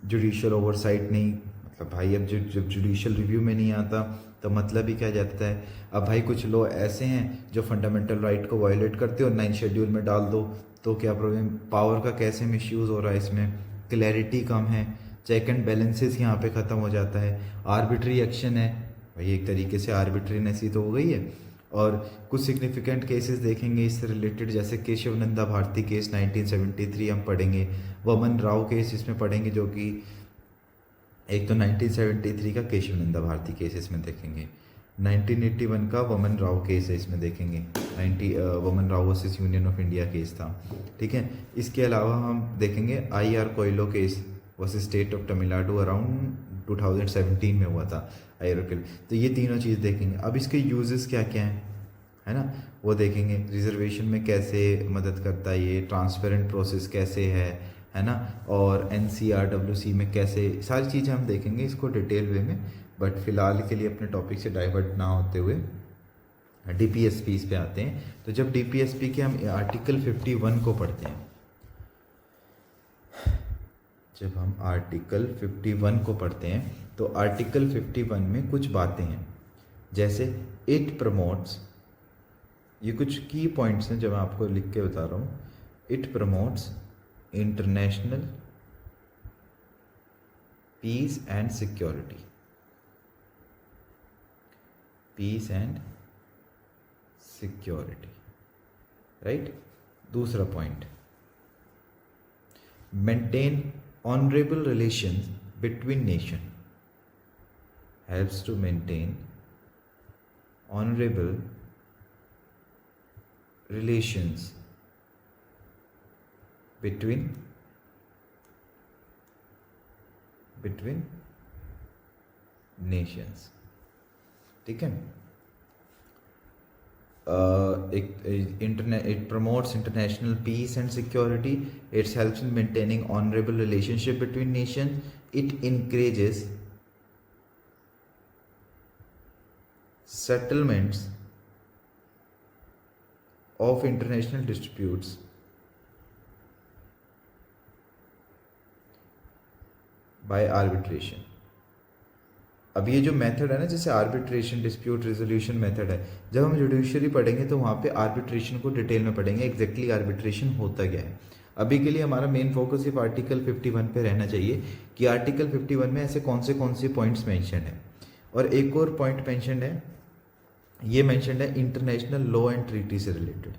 जुडिशियल ओवरसाइट नहीं, मतलब भाई अब जब जुडिशियल रिव्यू में नहीं आता तो मतलब ही क्या जाता है। अब भाई कुछ लोग ऐसे हैं जो फंडामेंटल राइट को वायलेट करते हो, 9th शेड्यूल में डाल दो तो क्या प्रॉब्लम? पावर का कैसे मिसयूज़ हो रहा है इसमें, क्लैरिटी कम है, चेक एंड बैलेंसेस यहाँ पे ख़त्म हो जाता है, आर्बिट्री एक्शन है, भाई एक तरीके से आर्बिट्रीनेस ही तो हो गई है। और कुछ सिग्निफिकेंट केसेस देखेंगे इससे रिलेटेड, जैसे केशव नंदा भारती केस 1973 हम पढ़ेंगे, वमन राव केस इसमें पढ़ेंगे, जो कि एक तो 1973 का केशव नंदा भारती केस इसमें देखेंगे। 1981 का वमन राव केस है, इसमें देखेंगे वमन Rao versus union of India case था, ठीक है। इसके अलावा हम देखेंगे IR Coelho case versus state of Tamil Nadu around 2017 में हुआ था IR कोयलो। तो ये तीनों चीज़ देखेंगे। अब इसके यूजेस क्या क्या हैं, है ना, वो देखेंगे। रिजर्वेशन में कैसे मदद करता है ये, ट्रांसपेरेंट प्रोसेस कैसे है ना, और NCRWC में कैसे, सारी चीज़ें हम देखेंगे इसको डिटेल वे में। बट फिलहाल के लिए अपने टॉपिक से डाइवर्ट ना होते हुए DPSP पे आते हैं। तो जब DPSP के हम आर्टिकल 51 को पढ़ते हैं, जब हम आर्टिकल 51 को पढ़ते हैं तो आर्टिकल 51 में कुछ बातें हैं, जैसे इट प्रमोट्स, ये कुछ की पॉइंट्स हैं जो मैं आपको लिख के बता रहा हूँ। It promotes international peace and security, peace and security, right. दूसरा point, maintain honourable relations between nation, helps to maintain honourable relations between nations, ठीक है। It promotes international peace and security. It helps in maintaining honorable relationship between nations. It encourages settlements of international disputes by arbitration. अब ये जो method है ना, जैसे arbitration, dispute resolution method है, जब हम जुडिशरी पढ़ेंगे तो वहाँ पे आर्बिट्रेशन को डिटेल में पढ़ेंगे, एग्जैक्टली आर्बिट्रेशन होता क्या है। अभी के लिए हमारा मेन फोकस सिर्फ आर्टिकल 51 पे रहना चाहिए कि आर्टिकल 51 में ऐसे कौन से पॉइंट्स मेंशन है। और एक और पॉइंट मेंशन है, ये मेंशन है इंटरनेशनल लॉ एंड ट्रीटी से related,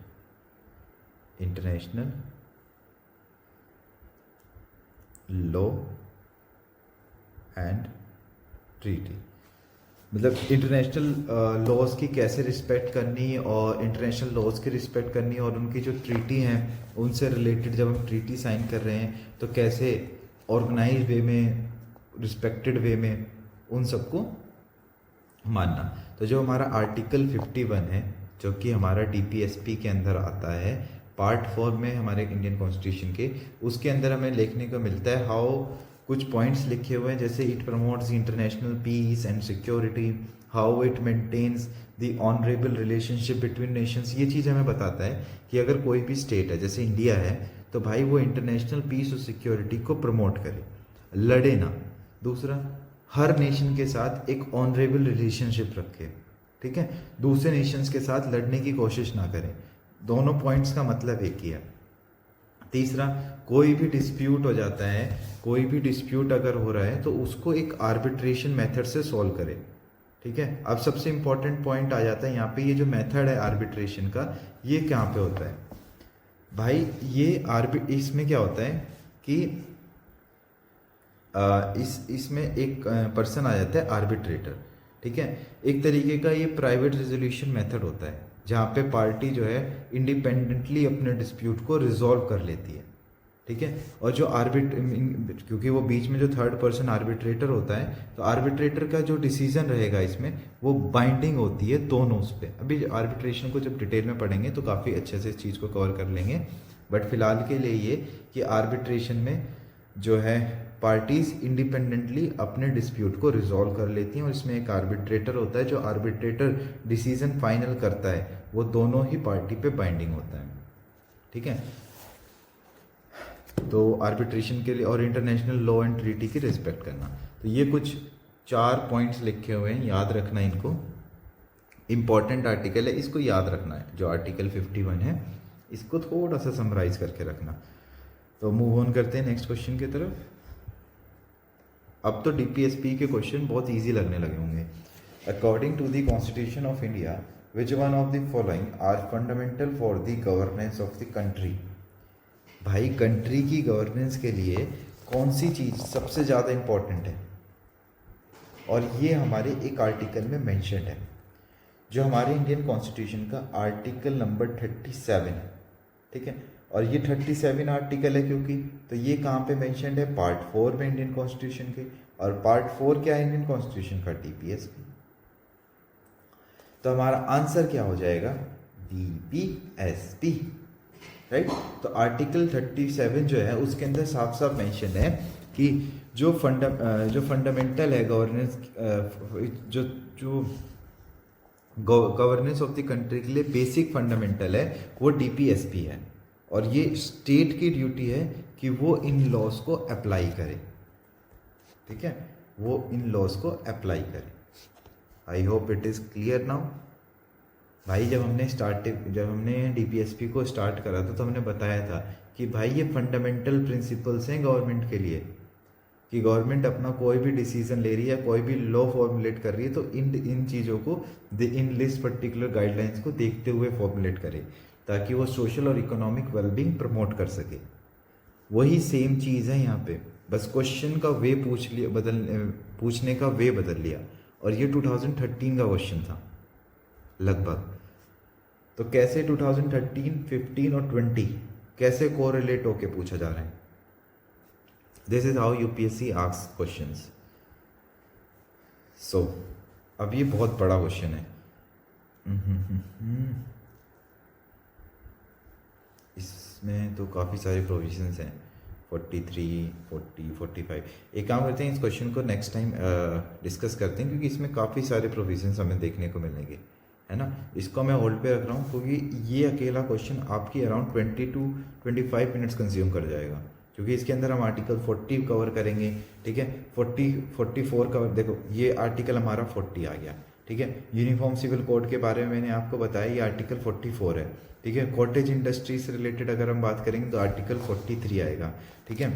international law and treaty, मतलब इंटरनेशनल लॉज की कैसे रिस्पेक्ट करनी और इंटरनेशनल लॉज की रिस्पेक्ट करनी, और उनकी जो ट्रीटी हैं उनसे रिलेटेड जब हम ट्रीटी साइन कर रहे हैं तो कैसे ऑर्गेनाइज वे में, रिस्पेक्टेड वे में उन सबको मानना। तो जो हमारा आर्टिकल 51 है, जो कि हमारा DPSP के अंदर आता है, पार्ट 4 में हमारे इंडियन कॉन्स्टिट्यूशन के, उसके अंदर हमें लिखने को मिलता है हाउ, कुछ पॉइंट्स लिखे हुए हैं, जैसे it promotes international peace and security, how it maintains the honourable relationship between nations. ये चीज़ हमें बताता है कि अगर कोई भी स्टेट है, जैसे इंडिया है, तो भाई वो इंटरनेशनल पीस और सिक्योरिटी को प्रमोट करे, लड़े ना। दूसरा, हर नेशन के साथ एक ऑनरेबल रिलेशनशिप रखे, ठीक है, दूसरे नेशंस के साथ लड़ने की कोशिश ना करें। दोनों पॉइंट्स का मतलब एक ही है। तीसरा, कोई भी डिस्प्यूट हो जाता है, कोई भी डिस्प्यूट अगर हो रहा है तो उसको एक आर्बिट्रेशन मेथड से सॉल्व करें, ठीक है। अब सबसे इंपॉर्टेंट पॉइंट आ जाता है यहाँ पे, ये जो मेथड है आर्बिट्रेशन का, ये कहाँ पे होता है भाई, ये इसमें क्या होता है कि इसमें एक पर्सन आ जाता है आर्बिट्रेटर, ठीक है। एक तरीके का ये प्राइवेट रेजोल्यूशन मेथड होता है, जहाँ पे पार्टी जो है इंडिपेंडेंटली अपने डिस्प्यूट को रिजॉल्व कर लेती है, ठीक है। और जो क्योंकि वो बीच में जो थर्ड पर्सन आर्बिट्रेटर होता है, तो आर्बिट्रेटर का जो डिसीजन रहेगा इसमें वो बाइंडिंग होती है दोनों उस पर। अभी आर्बिट्रेशन को जब डिटेल में पढ़ेंगे तो काफ़ी अच्छे से इस चीज़ को कवर कर लेंगे, बट फिलहाल के लिए ये कि आर्बिट्रेशन में जो है पार्टीज इंडिपेंडेंटली अपने डिस्प्यूट को रिजॉल्व कर लेती हैं, और इसमें एक आर्बिट्रेटर होता है, जो आर्बिट्रेटर डिसीजन फाइनल करता है वो दोनों ही पार्टी पे बाइंडिंग होता है, ठीक है। तो आर्बिट्रेशन के लिए और इंटरनेशनल लॉ एंड ट्रीटी की रिस्पेक्ट करना, तो ये कुछ 4 पॉइंट्स लिखे हुए हैं, याद रखना इनको। इंपॉर्टेंट आर्टिकल है, इसको याद रखना है, जो आर्टिकल 51 है इसको थोड़ा सा समराइज करके रखना। तो मूव ऑन करते हैं नेक्स्ट क्वेश्चन की तरफ। अब तो DPSP के क्वेश्चन बहुत इजी लगने लगे होंगे। According to the constitution of India, which one of the following are fundamental for the governance of the country. भाई कंट्री की गवर्नेंस के लिए कौन सी चीज़ सबसे ज़्यादा इम्पोर्टेंट है, और ये हमारे एक आर्टिकल में मेंशन है। जो हमारे इंडियन कॉन्स्टिट्यूशन का आर्टिकल नंबर 37 है, ठीक है। और ये 37 आर्टिकल है क्योंकि, तो ये कहाँ पे मेंशन्ड है, पार्ट 4 में इंडियन कॉन्स्टिट्यूशन के। और पार्ट 4 क्या है इंडियन कॉन्स्टिट्यूशन का, डीपीएसपी। तो हमारा आंसर क्या हो जाएगा, डीपीएसपी, राइट। तो आर्टिकल 37 जो है उसके अंदर साफ साफ मेंशन है कि जो फंडामेंटल है गवर्नेंस, जो जो गवर्नेंस ऑफ द कंट्री के लिए बेसिक फंडामेंटल है वो डीपीएसपी है। और ये स्टेट की ड्यूटी है कि वो इन लॉज को अप्लाई करे, ठीक है, वो इन लॉज को अप्लाई करे। I hope it is clear now. भाई जब हमने डीपीएसपी को स्टार्ट करा था तो हमने बताया था कि भाई ये फंडामेंटल प्रिंसिपल्स हैं गवर्नमेंट के लिए, कि गवर्नमेंट अपना कोई भी डिसीजन ले रही है, कोई भी लॉ फॉर्मुलेट कर रही है, तो इन चीज़ों को इन लिस्ट पर्टिकुलर गाइडलाइंस को देखते हुए फॉर्मुलेट करे, ताकि वो सोशल और इकोनॉमिक वेलबींग प्रमोट कर सके। वही सेम चीज़ है यहाँ पे, बस क्वेश्चन का वे पूछने का वे बदल लिया। और ये 2013 का क्वेश्चन था लगभग। तो कैसे 2013, 15 और 20 कैसे कोरिलेट होके पूछा जा रहा है, this is how UPSC asks questions. So अब ये बहुत बड़ा क्वेश्चन है। इसमें तो काफ़ी सारे प्रोविजंस हैं, 43, 40, 45। एक काम करते हैं, इस क्वेश्चन को नेक्स्ट टाइम डिस्कस करते हैं, क्योंकि इसमें काफ़ी सारे प्रोविजंस हमें देखने को मिलेंगे, है ना। इसको मैं होल्ड पे रख रहा हूँ क्योंकि ये अकेला क्वेश्चन आपकी अराउंड 20 to 25 मिनट्स कंज्यूम कर जाएगा, क्योंकि इसके अंदर हम आर्टिकल 40 कवर करेंगे, ठीक है। 44 कवर, देखो ये आर्टिकल हमारा 40 आ गया, ठीक है। यूनिफॉर्म सिविल कोड के बारे में मैंने आपको बताया, ये आर्टिकल 44 है, ठीक है। कॉटेज इंडस्ट्री से रिलेटेड अगर हम बात करेंगे तो आर्टिकल 43 आएगा, ठीक है।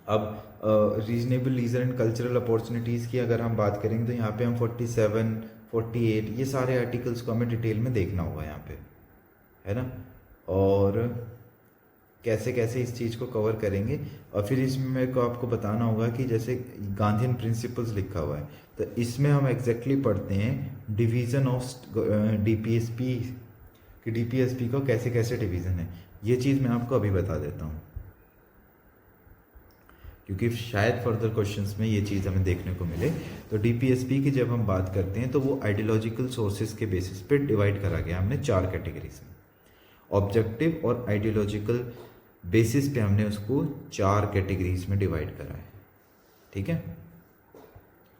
अब reasonable leisure and cultural opportunities की अगर हम बात करेंगे तो यहाँ पे हम 47, 48 ये सारे आर्टिकल्स को हमें डिटेल में देखना होगा यहाँ पे, है ना। और कैसे कैसे इस चीज़ को कवर करेंगे। और फिर इसमें मेरे को आपको बताना होगा कि जैसे गांधीयन प्रिंसिपल्स लिखा हुआ है, तो इसमें हम एग्जैक्टली पढ़ते हैं डिवीज़न ऑफ डीपीएसपी, कि डीपीएसपी को कैसे कैसे डिवीज़न है। ये चीज़ मैं आपको अभी बता देता हूँ, क्योंकि शायद फर्दर क्वेश्चंस में ये चीज़ हमें देखने को मिले। तो डीपीएसपी की जब हम बात करते हैं तो वो आइडियोलॉजिकल सोर्सेज के बेसिस पे डिवाइड करा गया हमने 4 कैटेगरीज में। ऑब्जेक्टिव और आइडियोलॉजिकल बेसिस पे हमने उसको 4 कैटेगरीज में डिवाइड करा है, ठीक है।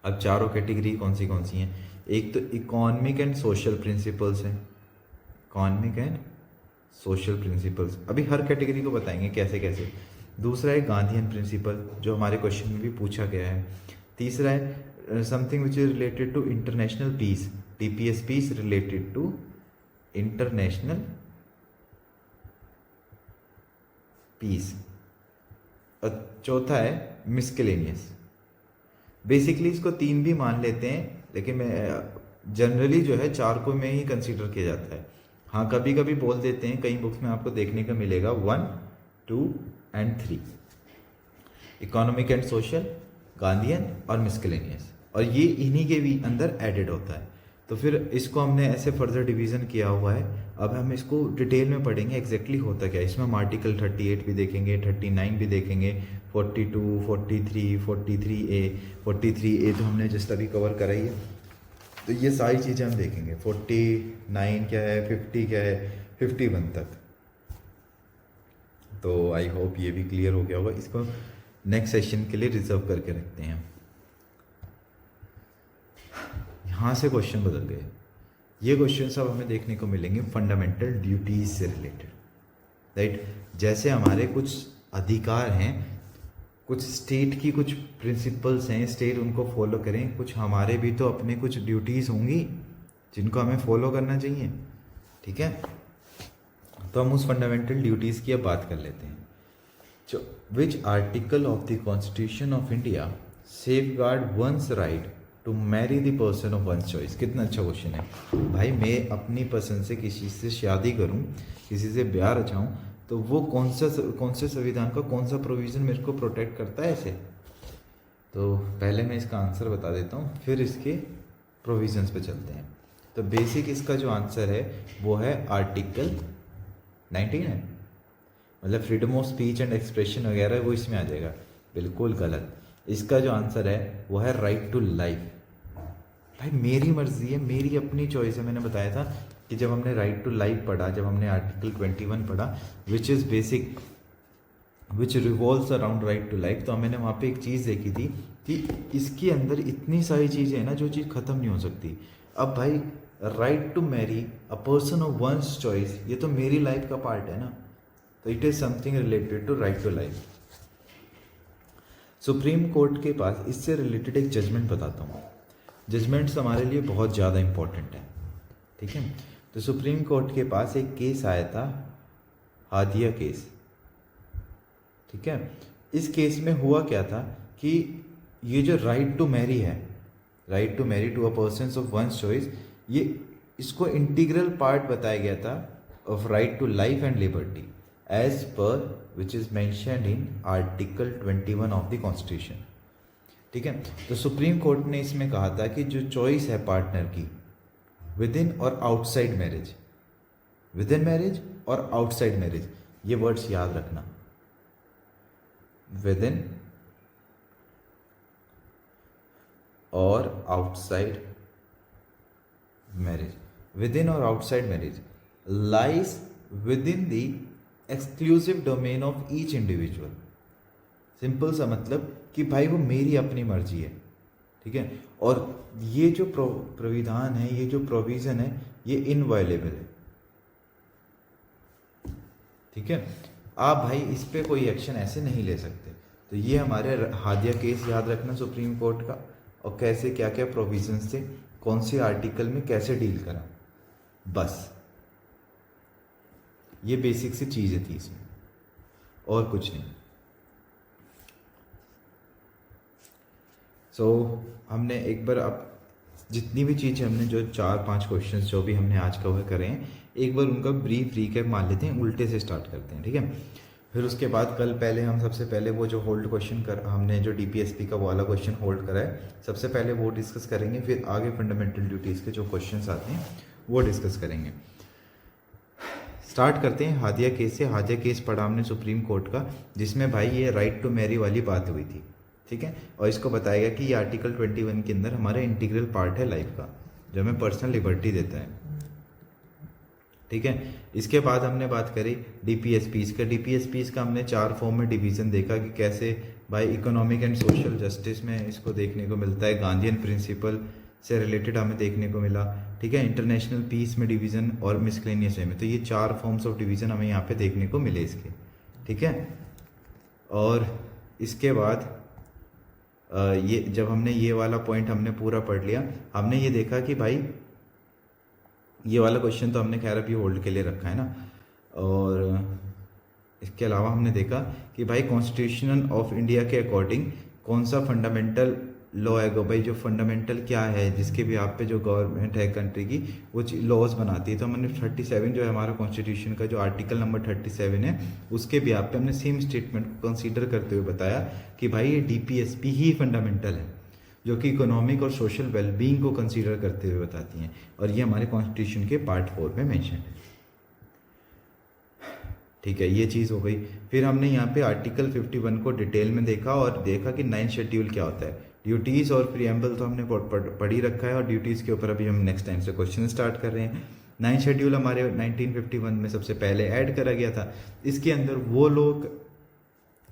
अब चारों कैटेगरी कौन सी हैं, एक तो इकोनॉमिक एंड सोशल प्रिंसिपल्स हैं, इकोनॉमिक एंड सोशल प्रिंसिपल्स, अभी हर कैटेगरी को बताएंगे कैसे कैसे। दूसरा है गांधीयन प्रिंसिपल, जो हमारे क्वेश्चन में भी पूछा गया है। तीसरा है something which is related to international peace, DPSP is related to international peace. और चौथा है मिसकेलेनियस। बेसिकली इसको 3 भी मान लेते हैं, लेकिन मैं जनरली जो है 4 को में ही कंसीडर किया जाता है। हाँ कभी कभी बोल देते हैं, कई बुक्स में आपको देखने को मिलेगा 1, 2 and 3, economic and social, Gandhian और मिसकेलेनियस, और ये इन्हीं के भी अंदर एडेड होता है। तो फिर इसको हमने ऐसे फर्दर डिवीज़न किया हुआ है। अब हम इसको डिटेल में पढ़ेंगे एग्जैक्टली होता क्या है। इसमें हम आर्टिकल 38 भी देखेंगे, 39 भी देखेंगे, 42, 43, 43A, 43A तो हमने जस्ट अभी कवर कराई है। तो ये सारी चीज़ें हम देखेंगे, 49 क्या है, 50 क्या है, 51 तक। तो आई होप ये भी क्लियर हो गया होगा। इसको नेक्स्ट सेशन के लिए रिजर्व करके रखते हैं। यहाँ से क्वेश्चन बदल गए। ये क्वेश्चन सब हमें देखने को मिलेंगे फंडामेंटल ड्यूटीज से रिलेटेड, राइट। जैसे हमारे कुछ अधिकार हैं, कुछ स्टेट की कुछ प्रिंसिपल्स हैं, स्टेट उनको फॉलो करें, कुछ हमारे भी तो अपने कुछ ड्यूटीज़ होंगी जिनको हमें फॉलो करना चाहिए, ठीक है। तो हम उस फंडामेंटल ड्यूटीज़ की अब बात कर लेते हैं। जो which article of the constitution of India safeguard one's right to marry the person of one's choice. कितना अच्छा क्वेश्चन है भाई। मैं अपनी पसंद से किसी से शादी करूं, किसी से ब्याह रचाऊं, तो वो कौन से संविधान का कौन सा प्रोविज़न मेरे को प्रोटेक्ट करता है ऐसे। तो पहले मैं इसका आंसर बता देता हूँ, फिर इसके प्रोविज़न्स पे चलते हैं। तो बेसिक इसका जो आंसर है वो है आर्टिकल 19 है, मतलब freedom of speech and expression वगैरह वो इसमें आ जाएगा। बिल्कुल गलत। इसका जो आंसर है वो है राइट टू लाइफ। भाई मेरी मर्जी है, मेरी अपनी चॉइस है। मैंने बताया था कि जब हमने राइट टू लाइफ पढ़ा, जब हमने आर्टिकल 21 पढ़ा which is basic which revolves around right to life, तो मैंने वहाँ पे एक चीज़ देखी थी कि इसके अंदर इतनी सारी चीज़ें हैं ना जो चीज़ ख़त्म नहीं हो सकती। अब भाई right to marry a person of one's choice, ये तो मेरी लाइफ का पार्ट है ना, तो it is something related to right to life. Supreme court के पास इससे रिलेटेड एक जजमेंट बताता हूँ। जजमेंट्स हमारे लिए बहुत ज़्यादा इंपॉर्टेंट है, ठीक है। तो सुप्रीम कोर्ट के पास एक केस आया था, हादिया केस, ठीक है। इस केस में हुआ क्या था कि ये जो राइट टू मैरी है, right to marry to a person of one's choice, ये इसको इंटीग्रल पार्ट बताया गया था of right to life and liberty as per which is mentioned in article 21 of the constitution, ठीक है। तो सुप्रीम कोर्ट ने इसमें कहा था कि जो चॉइस है पार्टनर की विद इन और outside marriage, with in marriage और आउटसाइड मैरिज, ये वर्ड्स याद रखना, विद इन और आउटसाइड मैरिज, विद इन और outside marriage lies with in the exclusive domain of each individual. Simple सा मतलब कि भाई वो मेरी अपनी मर्जी है, ठीक है। और ये जो प्रोविधान है, ये जो प्रोविज़न है, ये इनवायलेबल है, ठीक है। आप भाई इस पे कोई एक्शन ऐसे नहीं ले सकते। तो ये हमारे हादिया केस याद रखना सुप्रीम कोर्ट का, और कैसे क्या क्या प्रोविजंस थे, कौन से आर्टिकल में कैसे डील करा, बस ये बेसिक सी चीज़ें थी इसमें, और कुछ नहीं। हमने एक बार अब जितनी भी चीज़ें हमने जो 4-5 क्वेश्चंस जो भी हमने आज कवर करे हैं, एक बार उनका ब्रीफ रीकैप मान लेते हैं, उल्टे से स्टार्ट करते हैं, ठीक है। फिर उसके बाद कल पहले हम सबसे पहले वो जो होल्ड क्वेश्चन हमने जो डीपीएसपी का वाला क्वेश्चन होल्ड करा है, सबसे पहले वो डिस्कस करेंगे, फिर आगे फंडामेंटल ड्यूटीज़ के जो क्वेश्चन आते हैं वो डिस्कस करेंगे। स्टार्ट करते हैं हादिया केस से। हादिया केस पढ़ा हमने सुप्रीम कोर्ट का, जिसमें भाई ये राइट टू मैरी वाली बात हुई थी, ठीक है। और इसको बताया गया कि ये आर्टिकल 21 के अंदर हमारा इंटीग्रल पार्ट है लाइफ का, जो हमें पर्सनल लिबर्टी देता है, ठीक है। इसके बाद हमने बात करी डीपीएसपीज का। डीपीएसपीज का हमने 4 फॉर्म में डिवीज़न देखा कि कैसे भाई इकोनॉमिक एंड सोशल जस्टिस में इसको देखने को मिलता है, गांधीयन प्रिंसिपल से रिलेटेड हमें देखने को मिला, ठीक है। इंटरनेशनल पीस में डिवीज़न और मिसलेनियस में, तो ये 4 फॉर्म्स ऑफ डिवीज़न हमें यहाँ पे देखने को मिले इसके, ठीक है। और इसके बाद ये जब हमने ये वाला पॉइंट हमने पूरा पढ़ लिया, हमने ये देखा कि भाई ये वाला क्वेश्चन तो हमने खैर अभी होल्ड के लिए रखा है ना, और इसके अलावा हमने देखा कि भाई कॉन्स्टिट्यूशन ऑफ इंडिया के अकॉर्डिंग कौन सा फंडामेंटल लॉ है, भाई जो फंडामेंटल क्या है जिसके भी आप पे जो गवर्नमेंट है कंट्री की वो लॉज बनाती है। तो हमने 37 जो है हमारा कॉन्स्टिट्यूशन का जो आर्टिकल नंबर 37 है, उसके भी आप पे हमने सेम स्टेटमेंट को कंसीडर करते हुए बताया कि भाई ये डीपीएसपी ही फंडामेंटल है, जो कि इकोनॉमिक और सोशल वेलबींग को कंसीडर करते हुए बताती हैं, और ये हमारे कॉन्स्टिट्यूशन के पार्ट 4 में मेंशन है, ठीक है। ये चीज़ हो गई। फिर हमने यहाँ पे आर्टिकल 51 को डिटेल में देखा और देखा कि 9th शेड्यूल क्या होता है। ड्यूटीज़ और प्रीएम्बल तो हमने पढ़ ही रखा है, और ड्यूटीज़ के ऊपर अभी हम नेक्स्ट टाइम से क्वेश्चन स्टार्ट कर रहे हैं। 9th शेड्यूल हमारे 1951 में सबसे पहले ऐड करा गया था। इसके अंदर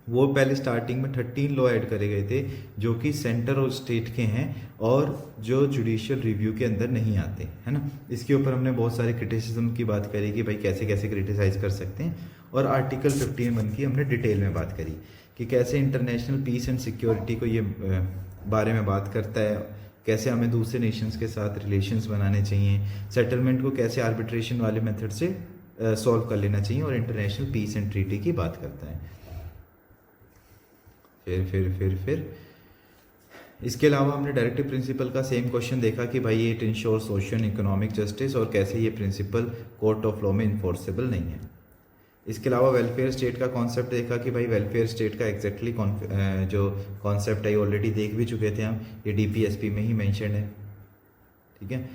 वो पहले स्टार्टिंग में 13 लॉ ऐड करे गए थे जो कि सेंटर और स्टेट के हैं और जो जुडिशियल रिव्यू के अंदर नहीं आते, है ना। इसके ऊपर हमने बहुत सारे क्रिटिसिज्म की बात करी कि भाई कैसे कैसे क्रिटिसाइज कर सकते हैं, और आर्टिकल 51 की हमने डिटेल में बात करी कि कैसे इंटरनेशनल पीस एंड सिक्योरिटी को ये बारे में बात करता है, कैसे हमें दूसरे नेशंस के साथ रिलेशंस बनाने चाहिए, सेटलमेंट को कैसे आर्बिट्रेशन वाले मेथड से सॉल्व कर लेना चाहिए, और इंटरनेशनल पीस एंड ट्रीटी की बात करता है। फिर इसके अलावा हमने डायरेक्टिव प्रिंसिपल का सेम क्वेश्चन देखा कि भाई ये इंश्योर सोशल इकोनॉमिक जस्टिस, और कैसे ये प्रिंसिपल कोर्ट ऑफ लॉ में इन्फोर्सेबल नहीं है। इसके अलावा वेलफेयर स्टेट का कॉन्सेप्ट देखा कि भाई वेलफेयर स्टेट का एग्जैक्टली जो कॉन्सेप्ट है ऑलरेडी देख भी चुके थे हम, ये डीपीएसपी में ही मेंशन है, ठीक है।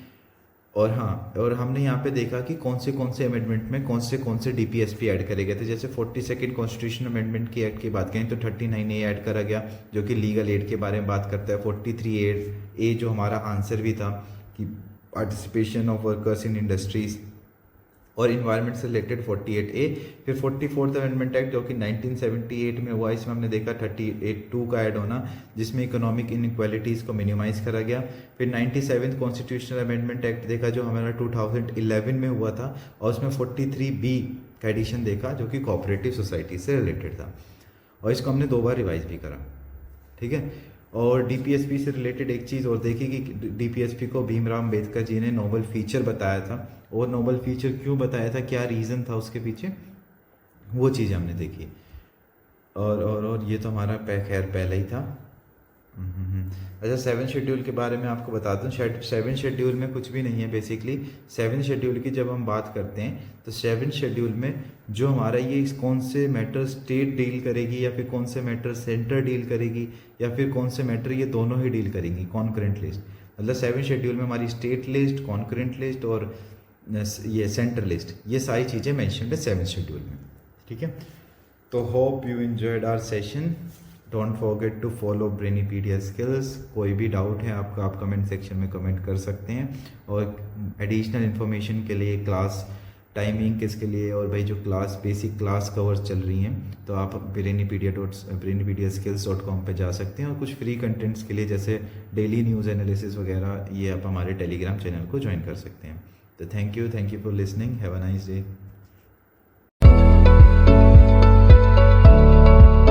और हाँ, और हमने यहाँ पे देखा कि कौन से अमेंडमेंट में कौन से डीपीएसपी ऐड करे गए थे। जैसे 42nd कॉन्स्टिट्यूशन अमेंडमेंट की एक्ट की बात करें तो 39A ऐड करा गया जो कि लीगल एड के बारे में बात करता है। 43A जो हमारा आंसर भी था कि participation of workers in industries और इन्वायरमेंट से रिलेटेड 48A। फिर 44th अमेंडमेंट एक्ट जो कि 1978 में हुआ, इसमें हमने देखा 38(2) का ऐड होना जिसमें इकोनॉमिक इनइक्वालिटीज़ को मिनिमाइज़ करा गया। फिर 97th कॉन्स्टिट्यूशनल अमेंडमेंट एक्ट देखा जो हमारा 2011 में हुआ था और उसमें 43B का एडिशन देखा जो कि कोऑपरेटिव सोसाइटी से रिलेटेड था और इसको हमने 2 बार रिवाइज भी करा। ठीक है, और डीपीएसपी से रिलेटेड एक चीज़ और देखी कि डीपीएसपी को भीमराव अम्बेडकर जी ने नोबल फीचर बताया था, और नोबल फीचर क्यों बताया था, क्या रीज़न था उसके पीछे, वो चीज़ हमने देखी। और ये तो हमारा खैर पहले ही था। अच्छा, 7 शेड्यूल के बारे में आपको बता दूं। 7 शेड्यूल में कुछ भी नहीं है बेसिकली। 7 शेड्यूल की जब हम बात करते हैं तो 7 शेड्यूल में जो हमारा ये कौन से मैटर स्टेट डील करेगी या फिर कौन से मैटर सेंटर डील करेगी या फिर कौन से मैटर ये दोनों ही डील करेंगी, कॉन्करेंट लिस्ट। मतलब 7 शेड्यूल में हमारी स्टेट लिस्ट, कॉन्करेंट लिस्ट और ये सेंटर लिस्ट, ये सारी चीज़ें मैंशनड है 7 शेड्यूल में। ठीक है, तो hope you enjoyed our session. Don't forget to follow Brainypedia skills. कोई भी डाउट है आपका, आप कमेंट सेक्शन में कमेंट कर सकते हैं। और एडिशनल इन्फॉर्मेशन के लिए, क्लास टाइमिंग किसके लिए, और भाई जो क्लास बेसिक क्लास कवर्स चल रही हैं तो आप brainipedia.com पे जा सकते हैं। और कुछ फ्री कंटेंट्स के लिए जैसे डेली न्यूज़ एनालिसिस वगैरह, ये आप हमारे टेलीग्राम चैनल को ज्वाइन कर सकते हैं। तो thank you for listening, have a nice day.